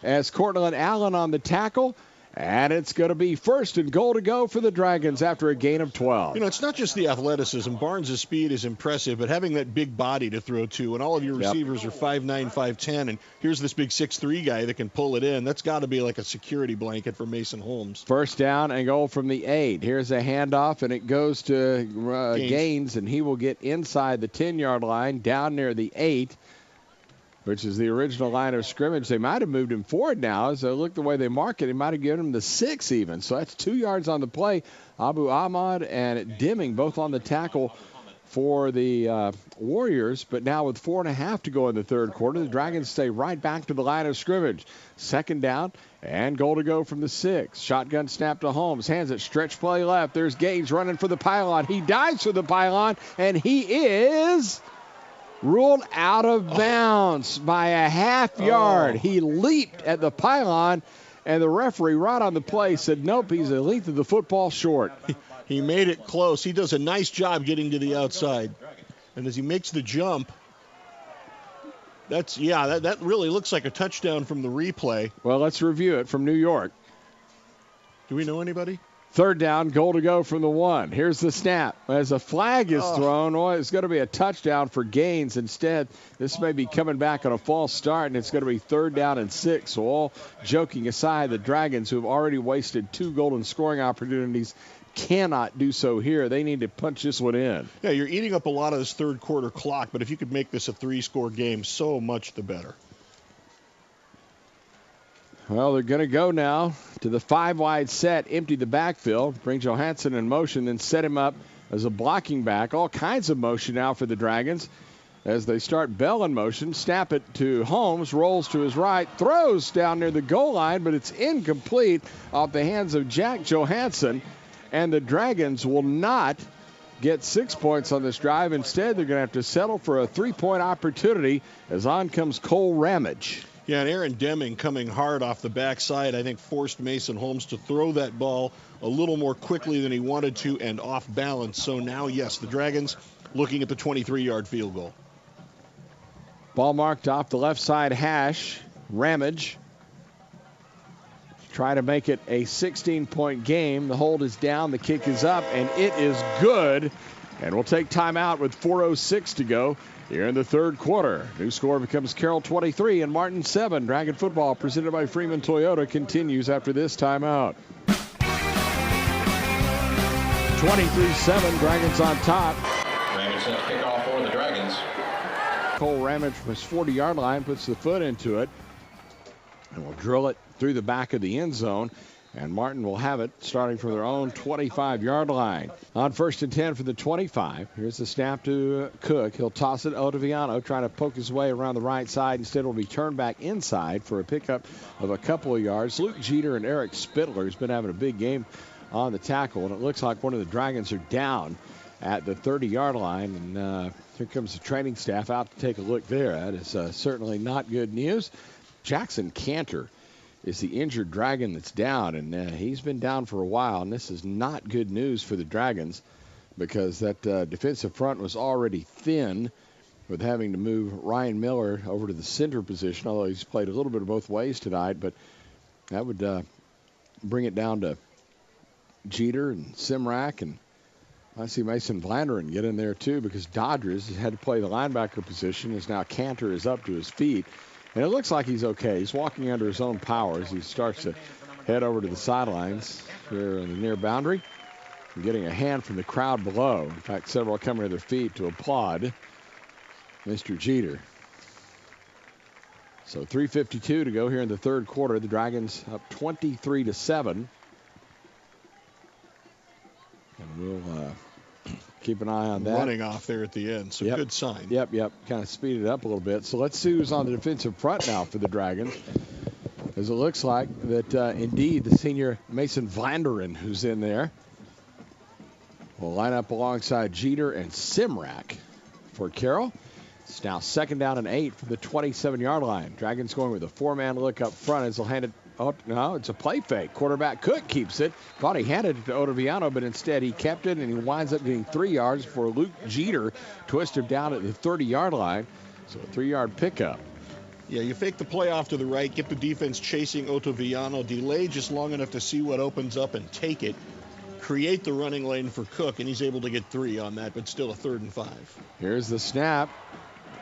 as Cortland Allen on the tackle. And it's going to be first and goal to go for the Dragons after a gain of 12. You know, it's not just the athleticism. Barnes' speed is impressive, but having that big body to throw to, and all of your receivers are 5'9", 5'10", and here's this big 6'3" guy that can pull it in. That's got to be like a security blanket for Mason Holmes. First down and goal from the 8. Here's a handoff, and it goes to Gaines, and he will get inside the 10-yard line, down near the 8. Which is the original line of scrimmage. They might have moved him forward now. As I look the way they mark it, they might have given him the 6 even. So that's 2 yards on the play. Abu Ahmad and Deming both on the tackle for the Warriors. But now with 4.5 to go in the third quarter, the Dragons stay right back to the line of scrimmage. Second down and goal to go from the 6. Shotgun snap to Holmes. Hands it, stretch play left. There's Gaines running for the pylon. He dives for the pylon, and he is ruled out of bounds by a half yard. He leaped at the pylon, and the referee right on the play said, nope, he's a length of the football short. He made it close. He does a nice job getting to the outside. And as he makes the jump, that really looks like a touchdown from the replay. Well, let's review it from New York. Do we know anybody? Third down, goal to go from the 1. Here's the snap. As a flag is thrown, it's going to be a touchdown for Gaines. Instead, this may be coming back on a false start, and it's going to be third down and 6. So all joking aside, the Dragons, who have already wasted 2 golden scoring opportunities, cannot do so here. They need to punch this one in. Yeah, you're eating up a lot of this third quarter clock, but if you could make this a 3-score game, so much the better. Well, they're going to go now to the 5-wide set, empty the backfield, bring Johansson in motion, then set him up as a blocking back. All kinds of motion now for the Dragons as they start Bell in motion. Snap it to Holmes, rolls to his right, throws down near the goal line, but it's incomplete off the hands of Jack Johansson. And the Dragons will not get 6 points on this drive. Instead, they're going to have to settle for a 3-point opportunity as on comes Cole Ramage. Yeah, and Aaron Deming coming hard off the backside, I think forced Mason Holmes to throw that ball a little more quickly than he wanted to and off balance. So now, yes, the Dragons looking at the 23-yard field goal. Ball marked off the left side hash. Ramage try to make it a 16-point game. The hold is down, the kick is up, and it is good. And we'll take timeout with 4:06 to go here in the third quarter. New score becomes Carroll 23 and Martin 7. Dragon football presented by Freeman Toyota continues after this timeout. 23-7, Dragons on top. Ramage set kickoff for the Dragons. Cole Ramage from his 40-yard line puts the foot into it and will drill it through the back of the end zone. And Martin will have it starting from their own 25-yard line. On 1st and 10 for the 25. Here's the snap to Cook. He'll toss it to Ottaviano, trying to poke his way around the right side. Instead, will be turned back inside for a pickup of a couple of yards. Luke Jeter and Eric Spittler has been having a big game on the tackle. And it looks like one of the Dragons are down at the 30-yard line. And here comes the training staff out to take a look there. That is certainly not good news. Jackson Cantor is the injured Dragon that's down, and he's been down for a while, and this is not good news for the Dragons because that defensive front was already thin with having to move Ryan Miller over to the center position, although he's played a little bit of both ways tonight, but that would bring it down to Jeter and Simrak, and I see Mason Vlanderen get in there too because Dodgers has had to play the linebacker position as now Cantor is up to his feet. And it looks like he's okay. He's walking under his own power as he starts to head over to the sidelines here on the near boundary. And getting a hand from the crowd below. In fact, several coming to their feet to applaud Mr. Jeter. So 3:52 to go here in the third quarter. The Dragons up 23-7. And we'll keep an eye on that. Running off there at the end, so good sign. Yep. Kind of speed it up a little bit. So let's see who's on the defensive front now for the Dragons. As it looks like that indeed the senior Mason Vlanderen who's in there will line up alongside Jeter and Simrak for Carroll. It's now 2nd down and 8 from the 27-yard line. Dragons going with a 4-man look up front as they'll hand it. Oh, no, it's a play fake. Quarterback Cook keeps it. Thought he handed it to Ottaviano, but instead he kept it, and he winds up getting 3 yards before Luke Jeter twists him down at the 30-yard line. So a 3-yard pickup. Yeah, you fake the play off to the right, get the defense chasing Ottaviano, delay just long enough to see what opens up and take it. Create the running lane for Cook, and he's able to get 3 on that, but still a 3rd and 5. Here's the snap.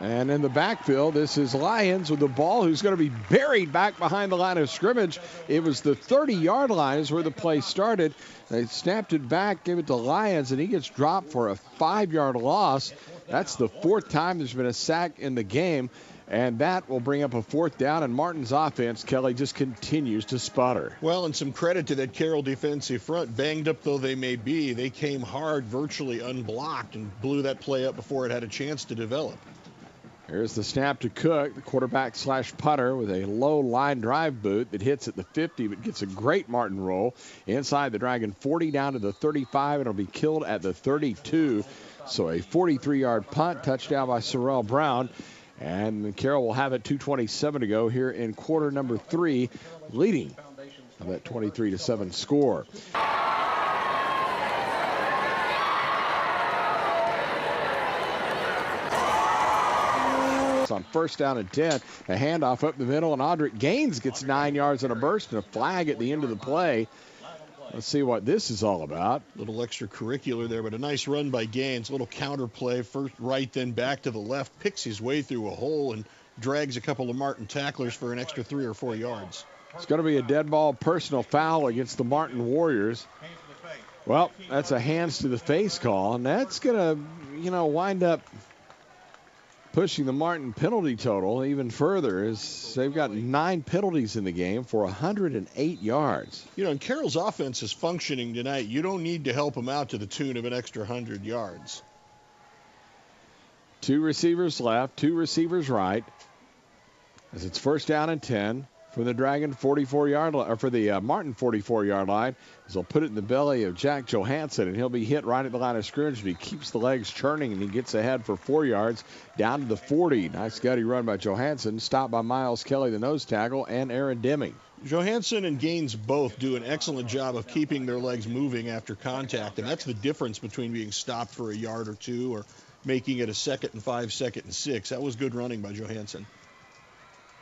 And in the backfield, this is Lyons with the ball, who's going to be buried back behind the line of scrimmage. It was the 30-yard line is where the play started. They snapped it back, gave it to Lyons, and he gets dropped for a 5-yard loss. That's the 4th time there's been a sack in the game, and that will bring up a 4th down, and Martin's offense, Kelly, just continues to sputter. Well, and some credit to that Carroll defensive front. Banged up though they may be, they came hard, virtually unblocked, and blew that play up before it had a chance to develop. Here's the snap to Cook, the quarterback / putter with a low line drive boot that hits at the 50, but gets a great Martin roll inside the Dragon 40 down to the 35, and it'll be killed at the 32. So a 43-yard punt, touchdown by Sorrell Brown. And Carroll will have it 2:27 to go here in quarter number 3, leading of that 23-7 score. On 1st down and 10, a handoff up the middle, and Audric Gaines gets 9 yards on a burst and a flag at the end of the play. Let's see what this is all about. A little extracurricular there, but a nice run by Gaines. A little counter play, first right, then back to the left, picks his way through a hole and drags a couple of Martin tacklers for an extra 3 or 4 yards. It's going to be a dead ball personal foul against the Martin Warriors. Well, that's a hands to the face call, and that's going to, wind up pushing the Martin penalty total even further, as they've got 9 penalties in the game for 108 yards. And Carroll's offense is functioning tonight. You don't need to help them out to the tune of an extra 100 yards. 2 receivers left, 2 receivers right, as it's first down and 10 for the Dragon 44-yard line, or for the Martin 44-yard line, as they'll put it in the belly of Jack Johansson, and he'll be hit right at the line of scrimmage, but he keeps the legs churning, and he gets ahead for 4 yards down to the 40. Nice gutty run by Johansson, stopped by Miles Kelly, the nose tackle, and Aaron Deming. Johansson and Gaines both do an excellent job of keeping their legs moving after contact, and that's the difference between being stopped for a yard or two or making it a 2nd and 5, 2nd and 6. That was good running by Johansson.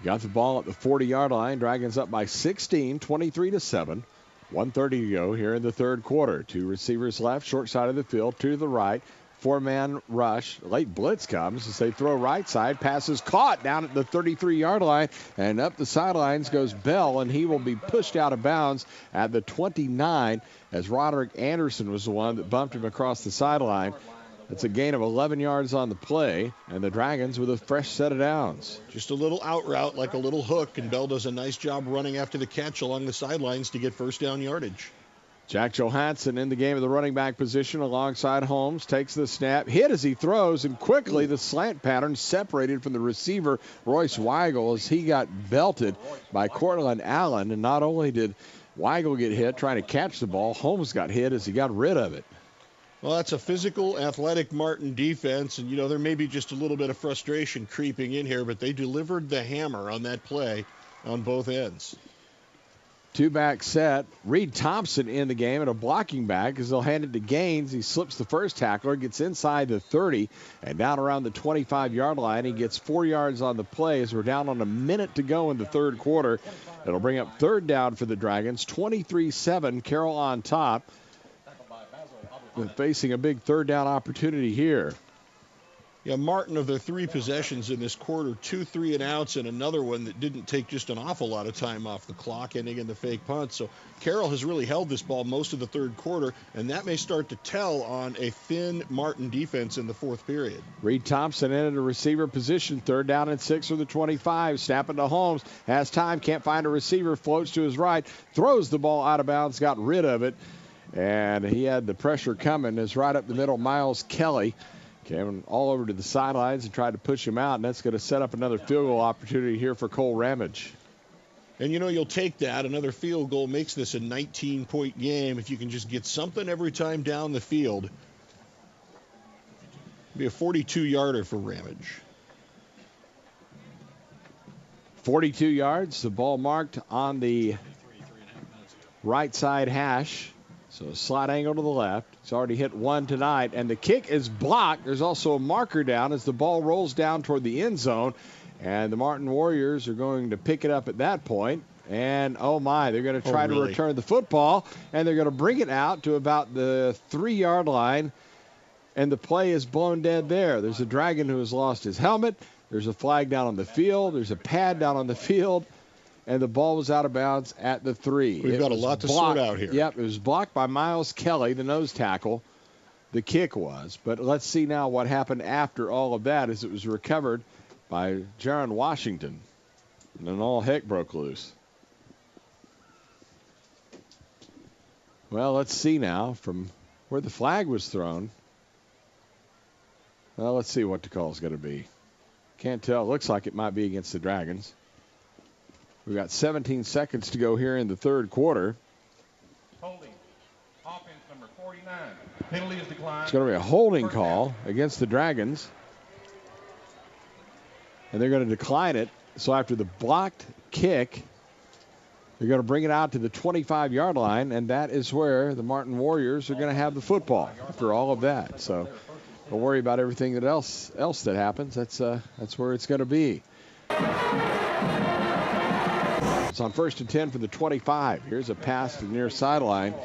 Got the ball at the 40-yard line. Dragons up by 16, 23-7. 1:30 to go here in the third quarter. 2 receivers left, short side of the field, 2 to the right. 4-man rush. Late blitz comes as they throw right side. Pass is caught down at the 33-yard line, and up the sidelines goes Bell, and he will be pushed out of bounds at the 29, as Roderick Anderson was the one that bumped him across the sideline. It's a gain of 11 yards on the play, and the Dragons with a fresh set of downs. Just a little out route, like a little hook, and Bell does a nice job running after the catch along the sidelines to get first down yardage. Jack Johansson in the game of the running back position alongside Holmes, takes the snap, hit as he throws, and quickly the slant pattern separated from the receiver, Royce Weigel, as he got belted by Cortland Allen. And not only did Weigel get hit trying to catch the ball, Holmes got hit as he got rid of it. Well, that's a physical, athletic Martin defense, and, there may be just a little bit of frustration creeping in here, but they delivered the hammer on that play on both ends. 2-back set. Reed Thompson in the game and a blocking back as they'll hand it to Gaines. He slips the first tackler, gets inside the 30, and down around the 25-yard line. He gets 4 yards on the play as we're down on a minute to go in the third quarter. It'll bring up third down for the Dragons. 23-7, Carroll on top. Facing a big third down opportunity here. Yeah, Martin, of their 3 possessions in this quarter, 2 3-and-outs, and another one that didn't take just an awful lot of time off the clock, ending in the fake punt. So Carroll has really held this ball most of the third quarter, and that may start to tell on a thin Martin defense in the fourth period. Reed Thompson in at a receiver position, third down and 6 for the 25. Snapping to Holmes, has time, can't find a receiver, floats to his right, throws the ball out of bounds, got rid of it. And he had the pressure coming as right up the middle, Miles Kelly came all over to the sidelines and tried to push him out, and that's going to set up another field goal opportunity here for Cole Ramage. And, you'll take that. Another field goal makes this a 19-point game. If you can just get something every time down the field, it'll be a 42-yarder for Ramage. 42 yards, the ball marked on the right side hash. So a slight angle to the left. He's already hit one tonight, and the kick is blocked. There's also a marker down as the ball rolls down toward the end zone, and the Martin Warriors are going to pick it up at that point. And, oh, my, they're going to try to return the football, and they're going to bring it out to about the 3-yard line, and the play is blown dead there. There's a Dragon who has lost his helmet. There's a flag down on the field. There's a pad down on the field. And the ball was out of bounds at the 3. We've got a lot to sort out here. Yep, it was blocked by Miles Kelly, the nose tackle. The kick was. But let's see now what happened after all of that, as it was recovered by Jaron Washington. And then all heck broke loose. Well, let's see now from where the flag was thrown. Well, let's see what the call is going to be. Can't tell. It looks like it might be against the Dragons. We've got 17 seconds to go here in the third quarter. Holding. Offense number 49. Penalty is declined. It's going to be a holding call against the Dragons. And they're going to decline it. So after the blocked kick, they're going to bring it out to the 25-yard line, and that is where the Martin Warriors are going to have the football after all of that. So don't worry about everything that else that happens. That's where it's going to be. It's on 1st and 10 for the 25. Here's a pass to the near sideline,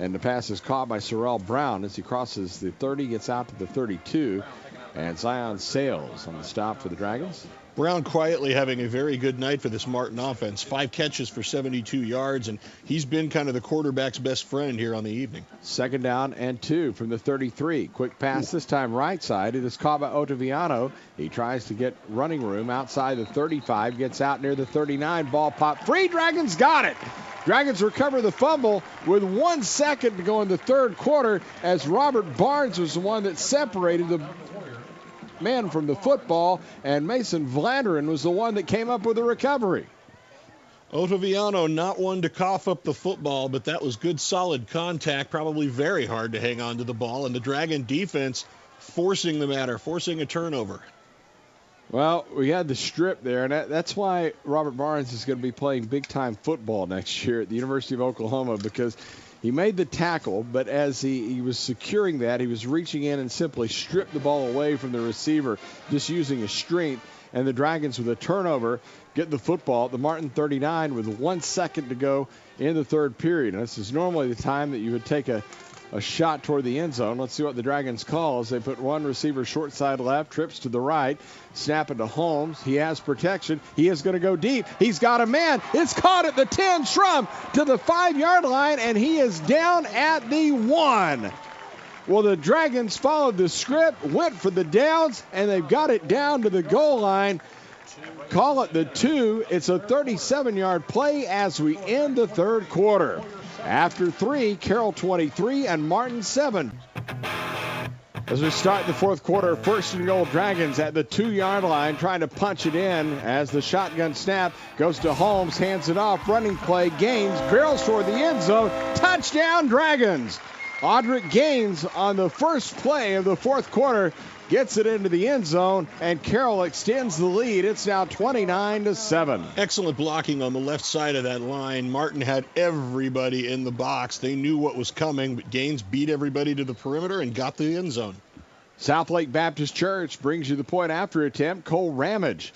and the pass is caught by Sorrell Brown as he crosses the 30, gets out to the 32, and Zion Sales on the stop for the Dragons. Brown quietly having a very good night for this Martin offense. 5 catches for 72 yards, and he's been kind of the quarterback's best friend here on the evening. 2nd down and 2 from the 33. Quick pass this time right side. It is caught by Ottaviano. He tries to get running room outside the 35, gets out near the 39. Ball popped free. Dragons got it. Dragons recover the fumble with 1 second to go in the third quarter, as Robert Barnes was the one that separated the man from the football, and Mason Vlanderen was the one that came up with the recovery. Ottaviano not one to cough up the football, but that was good solid contact, probably very hard to hang on to the ball, and the Dragon defense forcing the matter, forcing a turnover. Well, we had the strip there, and that's why Robert Barnes is going to be playing big-time football next year at the University of Oklahoma, because he made the tackle, but as he was securing that, he was reaching in and simply stripped the ball away from the receiver, just using his strength. And the Dragons, with a turnover, get the football at the Martin 39 with 1 second to go in the third period. And this is normally the time that you would take a shot toward the end zone. Let's see what the Dragons call as they put one receiver short side left, trips to the right, snap it to Holmes. He has protection. He is going to go deep. He's got a man. It's caught at the 10, Schrum to the 5-yard line, and he is down at the 1. Well, the Dragons followed the script, went for the downs, and they've got it down to the goal line. Call it the 2. It's a 37-yard play as we end the third quarter. After 3, Carroll 23 and Martin 7. As we start the fourth quarter, 1st and goal Dragons at the 2-yard line, trying to punch it in as the shotgun snap goes to Holmes, hands it off, running play, Gaines barrels toward the end zone, touchdown Dragons. Audric Gaines on the first play of the fourth quarter gets it into the end zone, and Carroll extends the lead. It's now 29-7. Excellent blocking on the left side of that line. Martin had everybody in the box. They knew what was coming, but Gaines beat everybody to the perimeter and got the end zone. Southlake Baptist Church brings you the point after attempt. Cole Ramage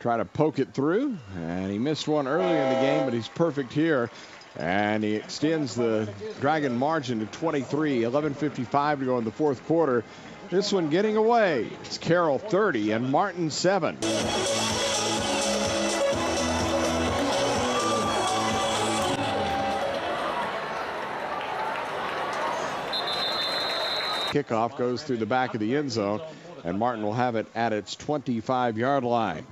try to poke it through, and he missed one earlier in the game, but he's perfect here. And he extends the Dragon margin to 23, 11:55 to go in the fourth quarter. This one getting away. It's Carroll 30 and Martin 7. Kickoff goes through the back of the end zone, and Martin will have it at its 25-yard line.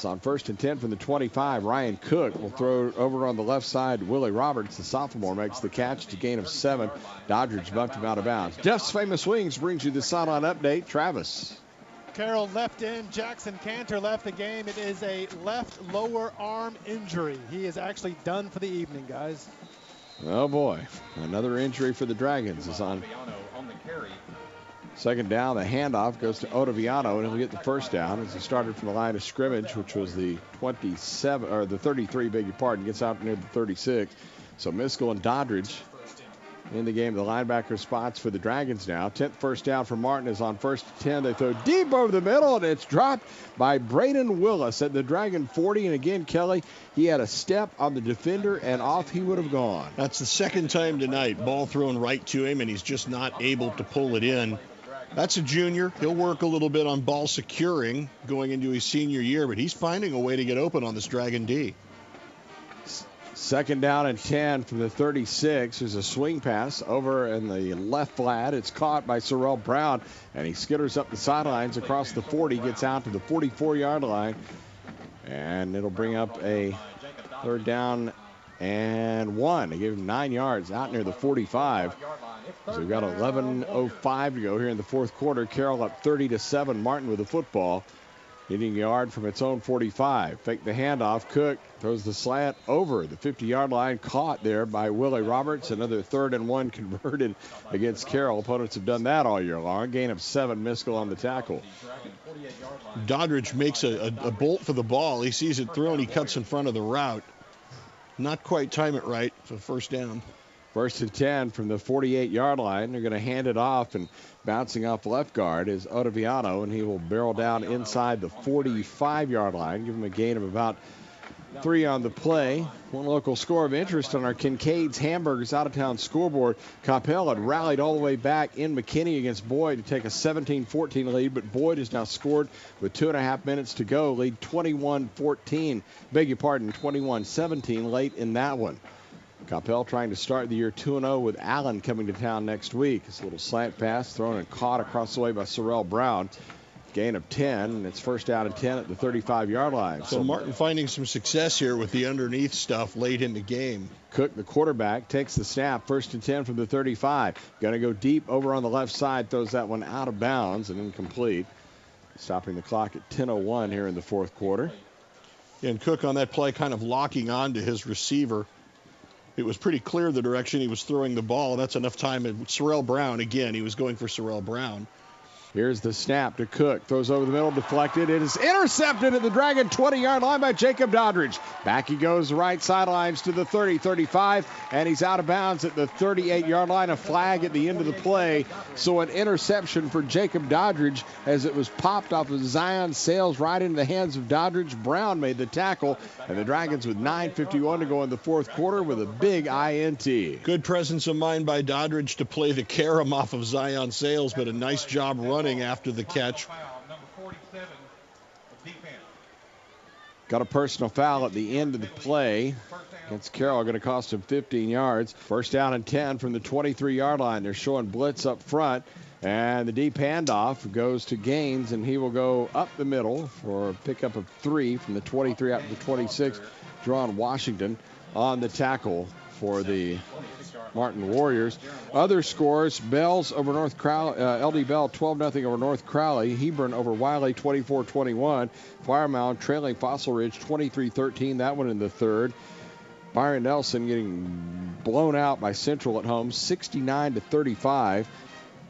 On 1st and 10 from the 25, Ryan Cook will throw it over on the left side. Willie Roberts, the sophomore, makes the catch to gain of 7. Doddridge bumped him out of bounds. Duff's Famous Wings brings you the sideline update. Travis. Carroll left in. Jackson Cantor left the game. It is a left lower arm injury. He is actually done for the evening, guys. Oh, boy. Another injury for the Dragons is on. 2nd down, the handoff goes to Ottaviano, and he'll get the first down as he started from the line of scrimmage, which was the 27 or the 33, beg your pardon, gets out near the 36. So Miskell and Doddridge in the game. The linebacker spots for the Dragons now. 10th first down for Martin is on 1st and 10. They throw deep over the middle, and it's dropped by Braden Willis at the Dragon 40. And again, Kelly, he had a step on the defender, and off he would have gone. That's the second time tonight. Ball thrown right to him, and he's just not able to pull it in. That's a junior. He'll work a little bit on ball securing going into his senior year, but he's finding a way to get open on this Dragon D. 2nd down and 10 from the 36. There's a swing pass over in the left flat. It's caught by Sorrell Brown, and he skitters up the sidelines across the 40, gets out to the 44-yard line, and it'll bring up a 3rd down and 1. They gave him 9 yards out near the 45. So we've got 11:05 to go here in the fourth quarter. Carroll up 30-7. Martin with the football, hitting a yard from its own 45. Fake the handoff. Cook throws the slant over the 50-yard line. Caught there by Willie Roberts. Another 3rd and 1 converted against Carroll. Opponents have done that all year long. Gain of 7. Miskell on the tackle. Doddridge makes a bolt for the ball. He sees it thrown. He cuts in front of the route. Not quite time it right. So 1st down. 1st and 10 from the 48-yard line. They're going to hand it off, and bouncing off left guard is Ottaviano, and he will barrel down inside the 45-yard line, give him a gain of about 3 on the play. One local score of interest on our Kincaid's Hamburgers out-of-town scoreboard. Coppell had rallied all the way back in McKinney against Boyd to take a 17-14 lead, but Boyd has now scored with 2.5 minutes to go, lead 21-14. Beg your pardon, 21-17 late in that one. Coppell trying to start the year 2-0 with Allen coming to town next week. It's a little slant pass thrown and caught across the way by Sorrell Brown. Gain of 10, and it's first down and 10 at the 35-yard line. So Martin finding some success here with the underneath stuff late in the game. Cook, the quarterback, takes the snap. First and 10 from the 35. Going to go deep over on the left side. Throws that one out of bounds and incomplete. Stopping the clock at 10:01 here in the fourth quarter. And Cook on that play kind of locking on to his receiver. It was pretty clear the direction he was throwing the ball. That's enough time. And Sorrell Brown, again, he was going for Sorrell Brown. Here's the snap to Cook. Throws over the middle, deflected. It is intercepted at the Dragon 20-yard line by Jacob Doddridge. Back he goes right sidelines to the 30, 35, and he's out of bounds at the 38-yard line. A flag at the end of the play. So an interception for Jacob Doddridge as it was popped off of Zion Sales right into the hands of Doddridge. Brown made the tackle, and the Dragons with 9:51 to go in the fourth quarter with a big INT. Good presence of mind by Doddridge to play the carom off of Zion Sales, but a nice job running after the catch. Got a personal foul at the end of the play against Carroll, going to cost him 15 yards. First down and 10 from the 23-yard line. They're showing blitz up front, and the deep handoff goes to Gaines, and he will go up the middle for a pickup of 3 from the 23 out to the 26. Jerron Washington on the tackle for the Martin Warriors. Other scores: Bells over North Crowley, LD Bell 12-0 over North Crowley. Hebron over Wiley 24-21. Firemount trailing Fossil Ridge 23-13. That one in the third. Byron Nelson getting blown out by Central at home 69-35.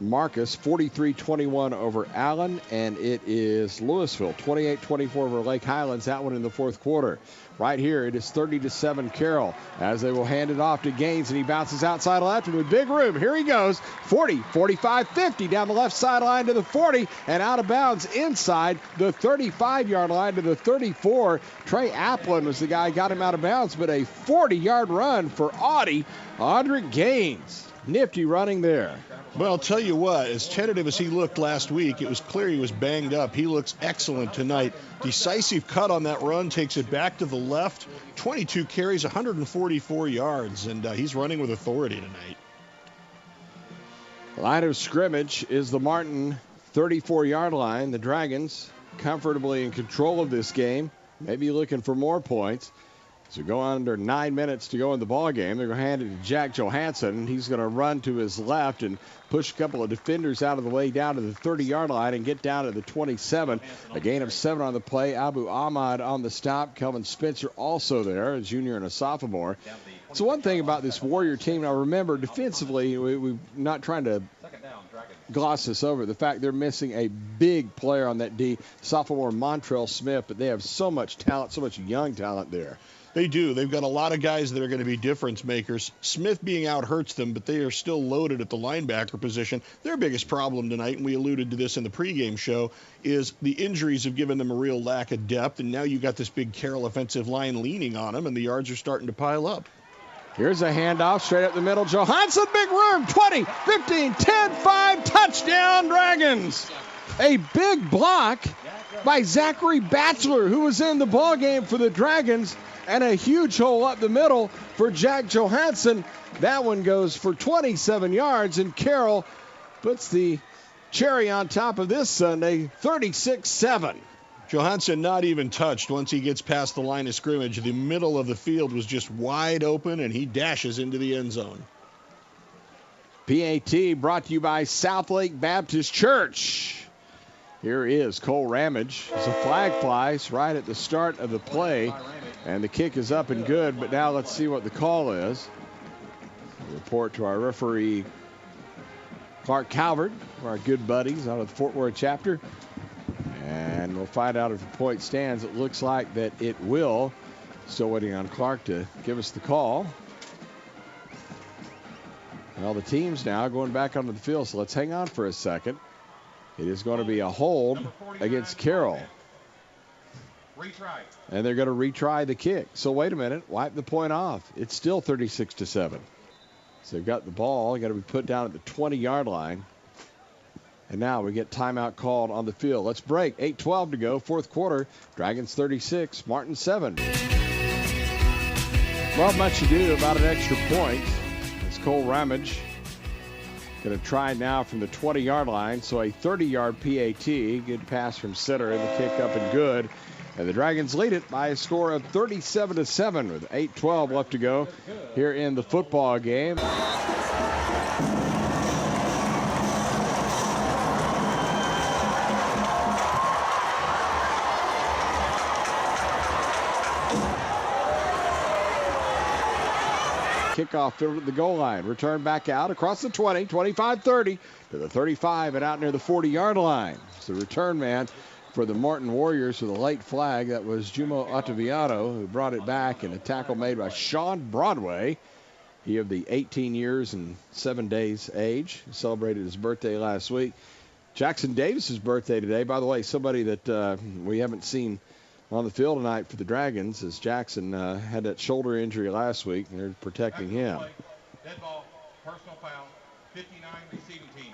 Marcus 43-21 over Allen, and it is Louisville 28-24 over Lake Highlands. That one in the fourth quarter. Right here, it is 30-7 Carroll as they will hand it off to Gaines, and he bounces outside left with big room. Here he goes, 40, 45, 50 down the left sideline to the 40 and out of bounds inside the 35-yard line to the 34. Trey Applin was the guy who got him out of bounds, but a 40-yard run for Audric Gaines. Nifty running there. Well, I'll tell you what, as tentative as he looked last week, it was clear he was banged up. He looks excellent tonight. Decisive cut on that run, takes it back to the left. 22 carries, 144 yards, and he's running with authority tonight. Line of scrimmage is the Martin 34-yard line. The Dragons comfortably in control of this game, maybe looking for more points. So go under 9 minutes to go in the ball game. They're going to hand it to Jack Johansson. He's going to run to his left and push a couple of defenders out of the way down to the 30-yard line and get down to the 27. A gain of 7 on the play. Abu Ahmad on the stop. Kelvin Spencer also there, a junior and a sophomore. So one thing about this Warrior team, now remember, defensively, we're not trying to gloss this over. The fact they're missing a big player on that D, sophomore Montrell Smith, but they have so much talent, so much young talent there. They do. They've got a lot of guys that are going to be difference makers. Smith being out hurts them, but they are still loaded at the linebacker position. Their biggest problem tonight, and we alluded to this in the pregame show, is the injuries have given them a real lack of depth, and now you got this big Carroll offensive line leaning on them, and the yards are starting to pile up. Here's a handoff straight up the middle. Johansson, big room, 20, 15, 10, 5, touchdown Dragons. A big block by Zachary Batchelor, who was in the ballgame for the Dragons, and a huge hole up the middle for Jack Johansson. That one goes for 27 yards, and Carroll puts the cherry on top of this Sunday, 36-7. Johansson not even touched once he gets past the line of scrimmage. The middle of the field was just wide open, and he dashes into the end zone. PAT brought to you by Southlake Baptist Church. Here is Cole Ramage. As a flag flies right at the start of the play, and the kick is up and good, but now let's see what the call is. Report to our referee, Clark Calvert, our good buddies out of the Fort Worth chapter. And we'll find out if the point stands. It looks like that it will. Still waiting on Clark to give us the call. Well, the team's now going back onto the field, so let's hang on for a second. It is going to be a hold against Carroll. Retry. And they're going to retry the kick. So wait a minute, wipe the point off. It's still 36-7. So they've got the ball, got to be put down at the 20-yard line. And now we get timeout called on the field. Let's break. 8:12 to go, fourth quarter. Dragons 36, Martin 7. Well, much ado about an extra point. It's Cole Ramage going to try now from the 20-yard line. So a 30-yard PAT. Good pass from center, and the kick up and good. And the Dragons lead it by a score of 37-7 with 8:12 left to go here in the football game. Kickoff field at the goal line. Return back out across the 20, 25-30 to the 35 and out near the 40-yard line. It's the return man for the Martin Warriors with a late flag. That was Jumo Ottaviano who brought it back, and a tackle made by Sean Broadway. He of the 18 years and 7 days age. He celebrated his birthday last week. Jackson Davis's birthday today. By the way, somebody that we haven't seen on the field tonight for the Dragons, as Jackson had that shoulder injury last week, and they're protecting him. Dead ball, personal foul, 59 receiving team,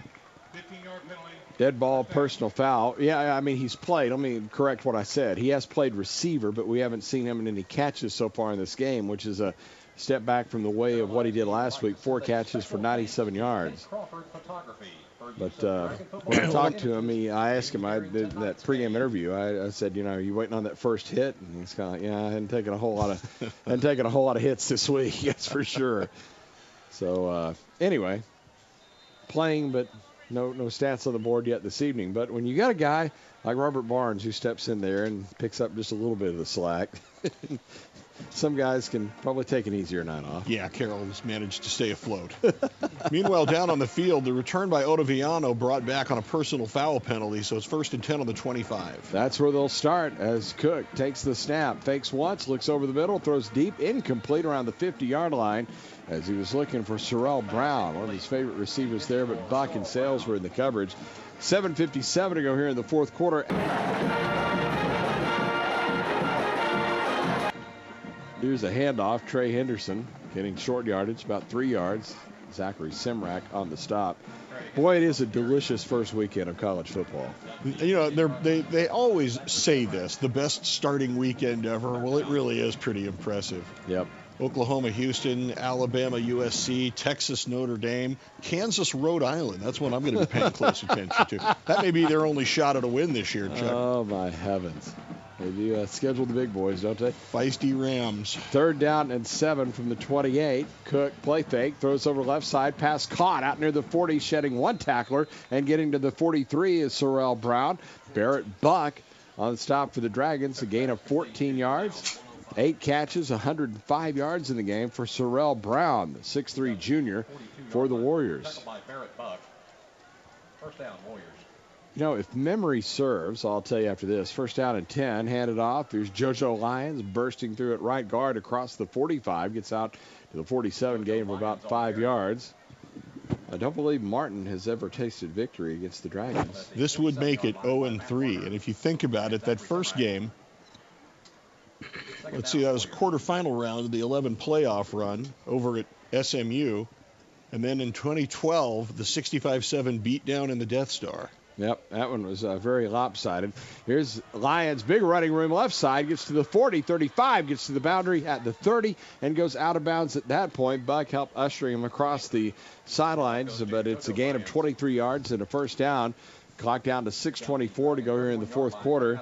15-yard penalty. Dead ball, personal foul. Yeah, I mean, he's played. Let me correct what I said. He has played receiver, but we haven't seen him in any catches so far in this game, which is a step back from the way of what he did last week. 4 catches for 97 yards. But when I talked to him, I asked him, in that pregame interview, I said, are you waiting on that first hit? And he's kind of like, yeah, I hadn't taken a whole lot of hits this week, that's for sure. So anyway, playing, but no stats on the board yet this evening. But when you got a guy like Robert Barnes who steps in there and picks up just a little bit of the slack, some guys can probably take an easier night off. Yeah, Carroll has managed to stay afloat. Meanwhile, down on the field, the return by Ottaviano brought back on a personal foul penalty, so it's 1st and 10 on the 25. That's where they'll start as Cook takes the snap, fakes once, looks over the middle, throws deep, incomplete around the 50-yard line as he was looking for Sorrell Brown, one of his favorite receivers there, but Buck and Sales were in the coverage. 7:57 to go here in the fourth quarter. Here's a handoff. Trey Henderson getting short yardage, about 3 yards. Zachary Simrak on the stop. Boy, it is a delicious first weekend of college football. They always say this, the best starting weekend ever. Well, it really is pretty impressive. Yep. Oklahoma, Houston, Alabama, USC, Texas, Notre Dame, Kansas, Rhode Island. That's one I'm going to be paying close attention to. That may be their only shot at a win this year, Chuck. Oh, my heavens. They do schedule the big boys, don't they? Feisty Rams. 3rd down and 7 from the 28. Cook, play fake, throws over left side, pass caught out near the 40, shedding one tackler, and getting to the 43 is Sorrell Brown. Barrett Buck on the stop for the Dragons, a gain of 14 yards. 8 catches, 105 yards in the game for Sorrell Brown, the 6'3 junior for the Warriors. First down, Warriors. If memory serves, I'll tell you after this. 1st down and 10, handed off. There's JoJo Lyons bursting through at right guard across the 45. Gets out to the 47, gain of about 5 yards. I don't believe Martin has ever tasted victory against the Dragons. This would make it 0-3. And if you think about it, that first game, let's see, that was a quarterfinal round of the 11 playoff run over at SMU. And then in 2012, the 65-7 beatdown in the Death Star. Yep, that one was very lopsided. Here's Lyons, big running room left side, gets to the 40, 35, gets to the boundary at the 30, and goes out of bounds at that point. Buck helped usher him across the sidelines, but it's a gain of 23 yards and a 1st down. Clock down to 6:24 to go here in the fourth quarter.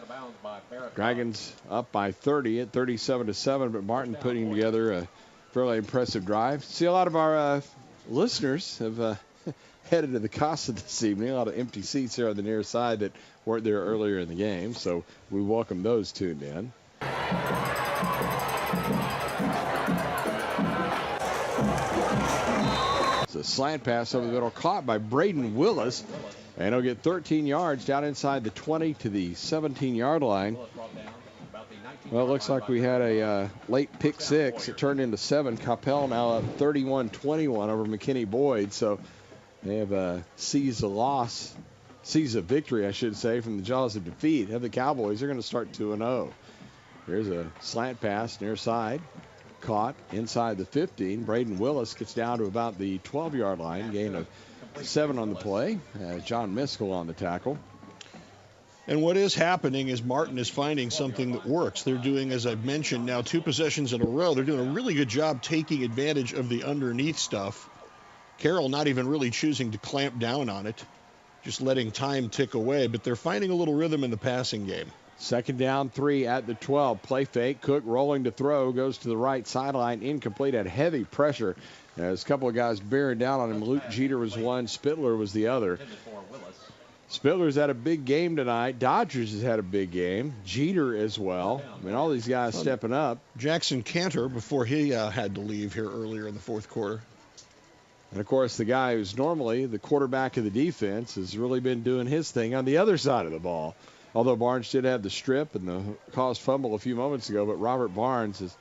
Dragons up by 30 at 37-7, but Martin putting together a fairly impressive drive. See, a lot of our listeners have headed to the Casa this evening. A lot of empty seats here on the near side that weren't there earlier in the game, so we welcome those tuned in. It's a slant pass over the middle, caught by Braden Willis, and he'll get 13 yards down inside the 20 to the 17-yard line. Well, it looks like we had a late pick 6. It turned into 7. Capel now up 31-21 over McKinney Boyd, so they have seized a victory, I should say, from the jaws of defeat. Have the Cowboys. They're going to start 2-0. Here's a slant pass near side. Caught inside the 15. Braden Willis gets down to about the 12-yard line. Gain of 7 on the play. John Miskell on the tackle. And what is happening is Martin is finding something that works. They're doing, as I've mentioned, now 2 possessions in a row. They're doing a really good job taking advantage of the underneath stuff. Carroll not even really choosing to clamp down on it, just letting time tick away. But they're finding a little rhythm in the passing game. 2nd down, 3 at the 12. Play fake. Cook rolling to throw. Goes to the right sideline. Incomplete. Had heavy pressure. As a couple of guys bearing down on him. Luke Jeter was one. Spittler was the other. Spittler's had a big game tonight. Dodgers has had a big game. Jeter as well. I mean, all these guys stepping up. Jackson Cantor before he had to leave here earlier in the 4th quarter. And, of course, the guy who's normally the quarterback of the defense has really been doing his thing on the other side of the ball. Although Barnes did have the strip and the caused fumble a few moments ago, but Robert Barnes has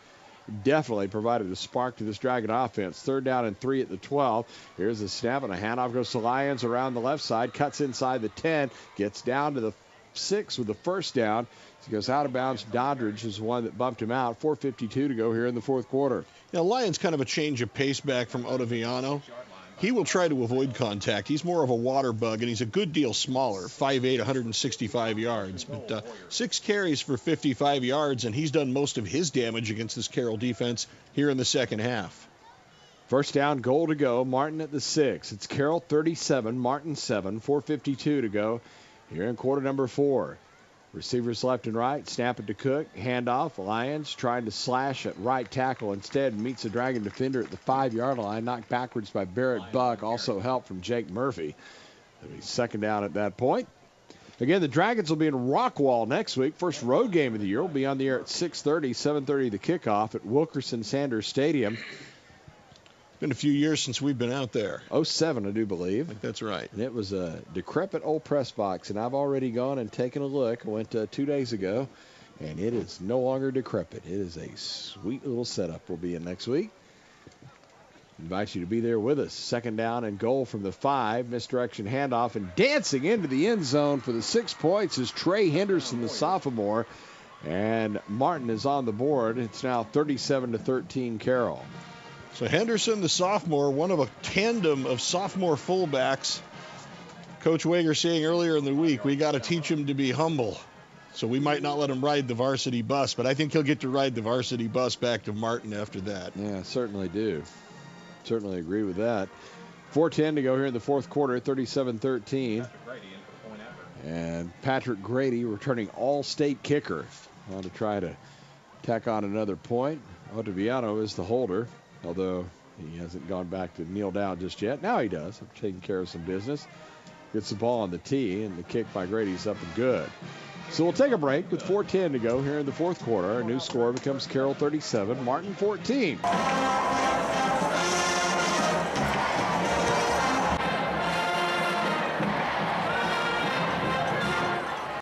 definitely provided a spark to this Dragon offense. 3rd down and 3 at the 12. Here's a snap and a handoff goes to Lyons around the left side, cuts inside the 10, gets down to the 6 with the 1st down. He goes out of bounds. Doddridge is one that bumped him out. 4:52 to go here in the 4th quarter. Now, Lyons kind of a change of pace back from Ottaviano. He will try to avoid contact. He's more of a water bug, and he's a good deal smaller, 5'8", 165 yards. But 6 carries for 55 yards, and he's done most of his damage against this Carroll defense here in the second half. 1st down, goal to go. Martin at the 6. It's Carroll 37, Martin 7, 4:52 to go here in quarter number 4. Receivers left and right. Snap it to Cook. Handoff. Lyons trying to slash at right tackle. Instead meets a Dragon defender at the 5-yard line. Knocked backwards by Barrett Buck. Also help from Jake Murphy. It'll be 2nd down at that point. Again, the Dragons will be in Rockwall next week. First road game of the year. Will be on the air at 6:30, 7:30 the kickoff at Wilkerson Sanders Stadium. Been a few years since we've been out there. 07, I do believe. I think that's right. And it was a decrepit old press box, and I've already gone and taken a look. I went 2 days ago, and it is no longer decrepit. It is a sweet little setup we'll be in next week. Invite you to be there with us. 2nd down and goal from the 5. Misdirection handoff, and dancing into the end zone for the 6 points is Trey Henderson, the sophomore. And Martin is on the board. It's now 37-13 Carroll. So Henderson, the sophomore, one of a tandem of sophomore fullbacks. Coach Wager saying earlier in the week, we got to teach him to be humble. So we might not let him ride the varsity bus, but I think he'll get to ride the varsity bus back to Martin after that. Yeah, certainly do. Certainly agree with that. 4:10 to go here in the 4th quarter, 37-13. And Patrick Grady, returning all-state kicker, want to try to tack on another point. Ottaviano is the holder, although he hasn't gone back to kneel down just yet. Now he does. I'm taking care of some business. Gets the ball on the tee, and the kick by Grady's up and good. So we'll take a break with 4:10 to go here in the 4th quarter. Our new score becomes Carroll 37, Martin 14.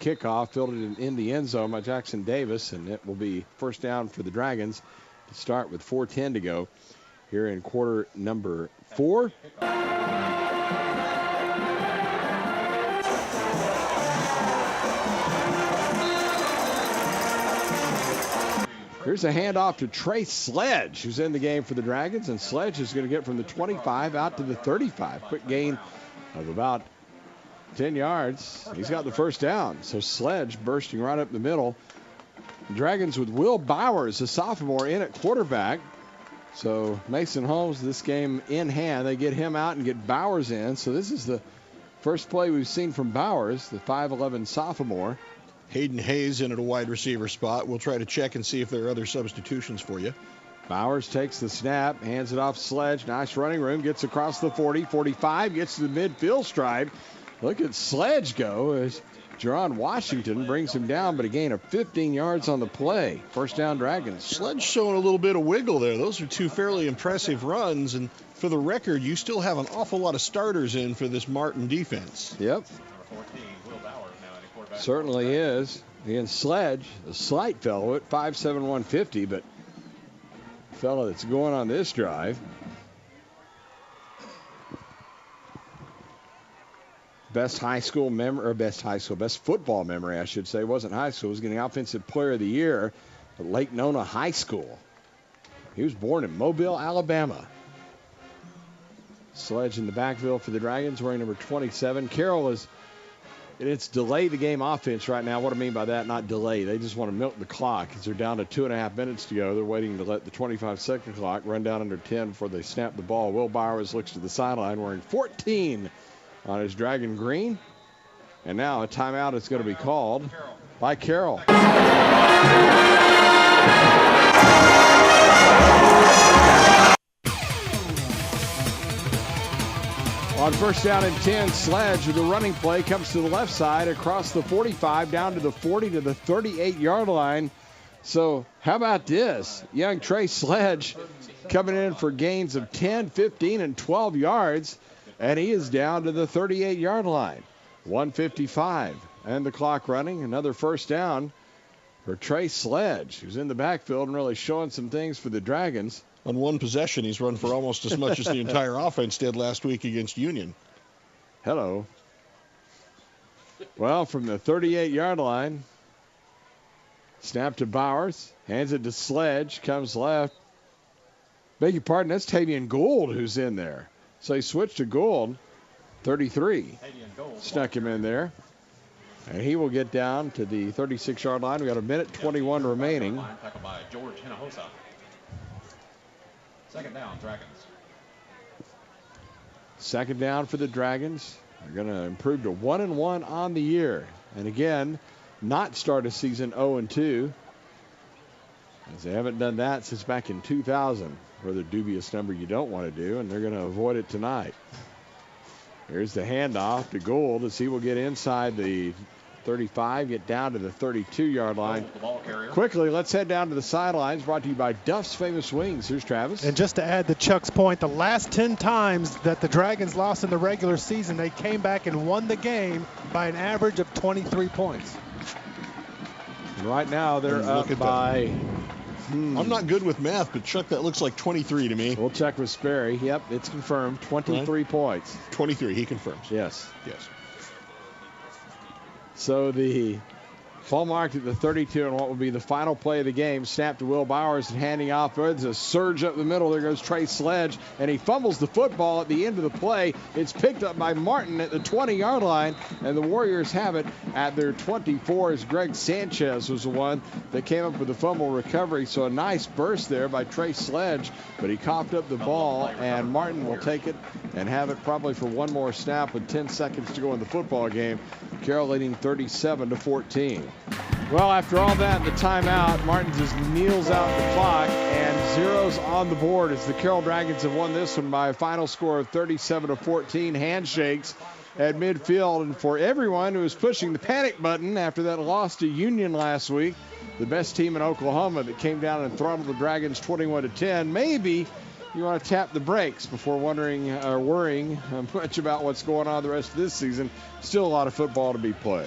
Kickoff fielded in the end zone by Jackson Davis, and it will be 1st down for the Dragons to start with 4:10 to go here in quarter number 4. Here's a handoff to Trey Sledge, who's in the game for the Dragons, and Sledge is going to get from the 25 out to the 35. Quick gain of about 10 yards. He's got the 1st down. So Sledge bursting right up the middle. Dragons with Will Bowers, a sophomore, in at quarterback. So Mason Holmes, this game in hand. They get him out and get Bowers in. So this is the first play we've seen from Bowers, the 5'11 sophomore. Hayden Hayes in at a wide receiver spot. We'll try to check and see if there are other substitutions for you. Bowers takes the snap, hands it off Sledge. Nice running room, gets across the 40, 45, gets to the midfield stride. Look at Sledge go as Jerron Washington brings him down, but a gain of 15 yards on the play. 1st down Dragons. Sledge showing a little bit of wiggle there. Those are 2 fairly impressive runs, and for the record, you still have an awful lot of starters in for this Martin defense. Yep. Certainly is. Again, Sledge, a slight fellow at 5'7", 150, but fellow that's going on this drive. Best football memory, I should say. It wasn't high school. It was getting Offensive Player of the Year at Lake Nona High School. He was born in Mobile, Alabama. Sledge in the backfield for the Dragons wearing number 27. Carroll it's delay the game offense right now. What I mean by that, not delay. They just want to milk the clock because they're down to 2.5 minutes to go. They're waiting to let the 25-second clock run down under 10 before they snap the ball. Will Bowers looks to the sideline wearing 14 on his Dragon green. And now a timeout is going to be called by Carroll. On first down and 10, Sledge with the running play comes to the left side across the 45 down to the 40 to the 38-yard line. So how about this? Young Trey Sledge coming in for gains of 10, 15, and 12 yards, and he is down to the 38-yard line. 1:55 and the clock running. Another first down for Trey Sledge, who's in the backfield and really showing some things for the Dragons. On one possession, he's run for almost as much as the entire offense did last week against Union. Hello. Well, from the 38-yard line, snap to Bowers, hands it to Sledge, comes left. Beg your pardon, that's Tavian Gould who's in there. So he switched to Gould, 33. Snuck him in there. And he will get down to the 36-yard line. We got 1:21 remaining. Tackled by George Hinojosa. Second down, Dragons. Second down for the Dragons. They're going to improve to 1-1 on the year. And again, not start a season 0-2. As they haven't done that since back in 2000. Rather dubious number you don't want to do, and they're going to avoid it tonight. Here's the handoff to Gould as he will get inside the 35, get down to the 32-yard line. Quickly, let's head down to the sidelines, brought to you by Duff's Famous Wings. Here's Travis. And just to add to Chuck's point, the last 10 times that the Dragons lost in the regular season, they came back and won the game by an average of 23 points. And right now, they're up by... I'm not good with math, but Chuck, that looks like 23 to me. We'll check with Sperry. Yep, it's confirmed. 23 points. 23, he confirms. Yes. Yes. So the ball marked at the 32 and what will be the final play of the game. Snap to Will Bowers and handing off. There's a surge up the middle. There goes Trey Sledge, and he fumbles the football at the end of the play. It's picked up by Martin at the 20-yard line, and the Warriors have it at their 24 as Greg Sanchez was the one that came up with the fumble recovery. So a nice burst there by Trey Sledge, but he coughed up the ball, and Martin will take it and have it probably for one more snap with 10 seconds to go in the football game. Carroll leading 37-14. Well, after all that, the timeout, Martin just kneels out the clock and zeros on the board as the Carroll Dragons have won this one by a final score of 37-14. Handshakes at midfield, and for everyone who was pushing the panic button after that loss to Union last week, the best team in Oklahoma that came down and throttled the Dragons 21-10, maybe you want to tap the brakes before worrying much about what's going on the rest of this season. Still a lot of football to be played.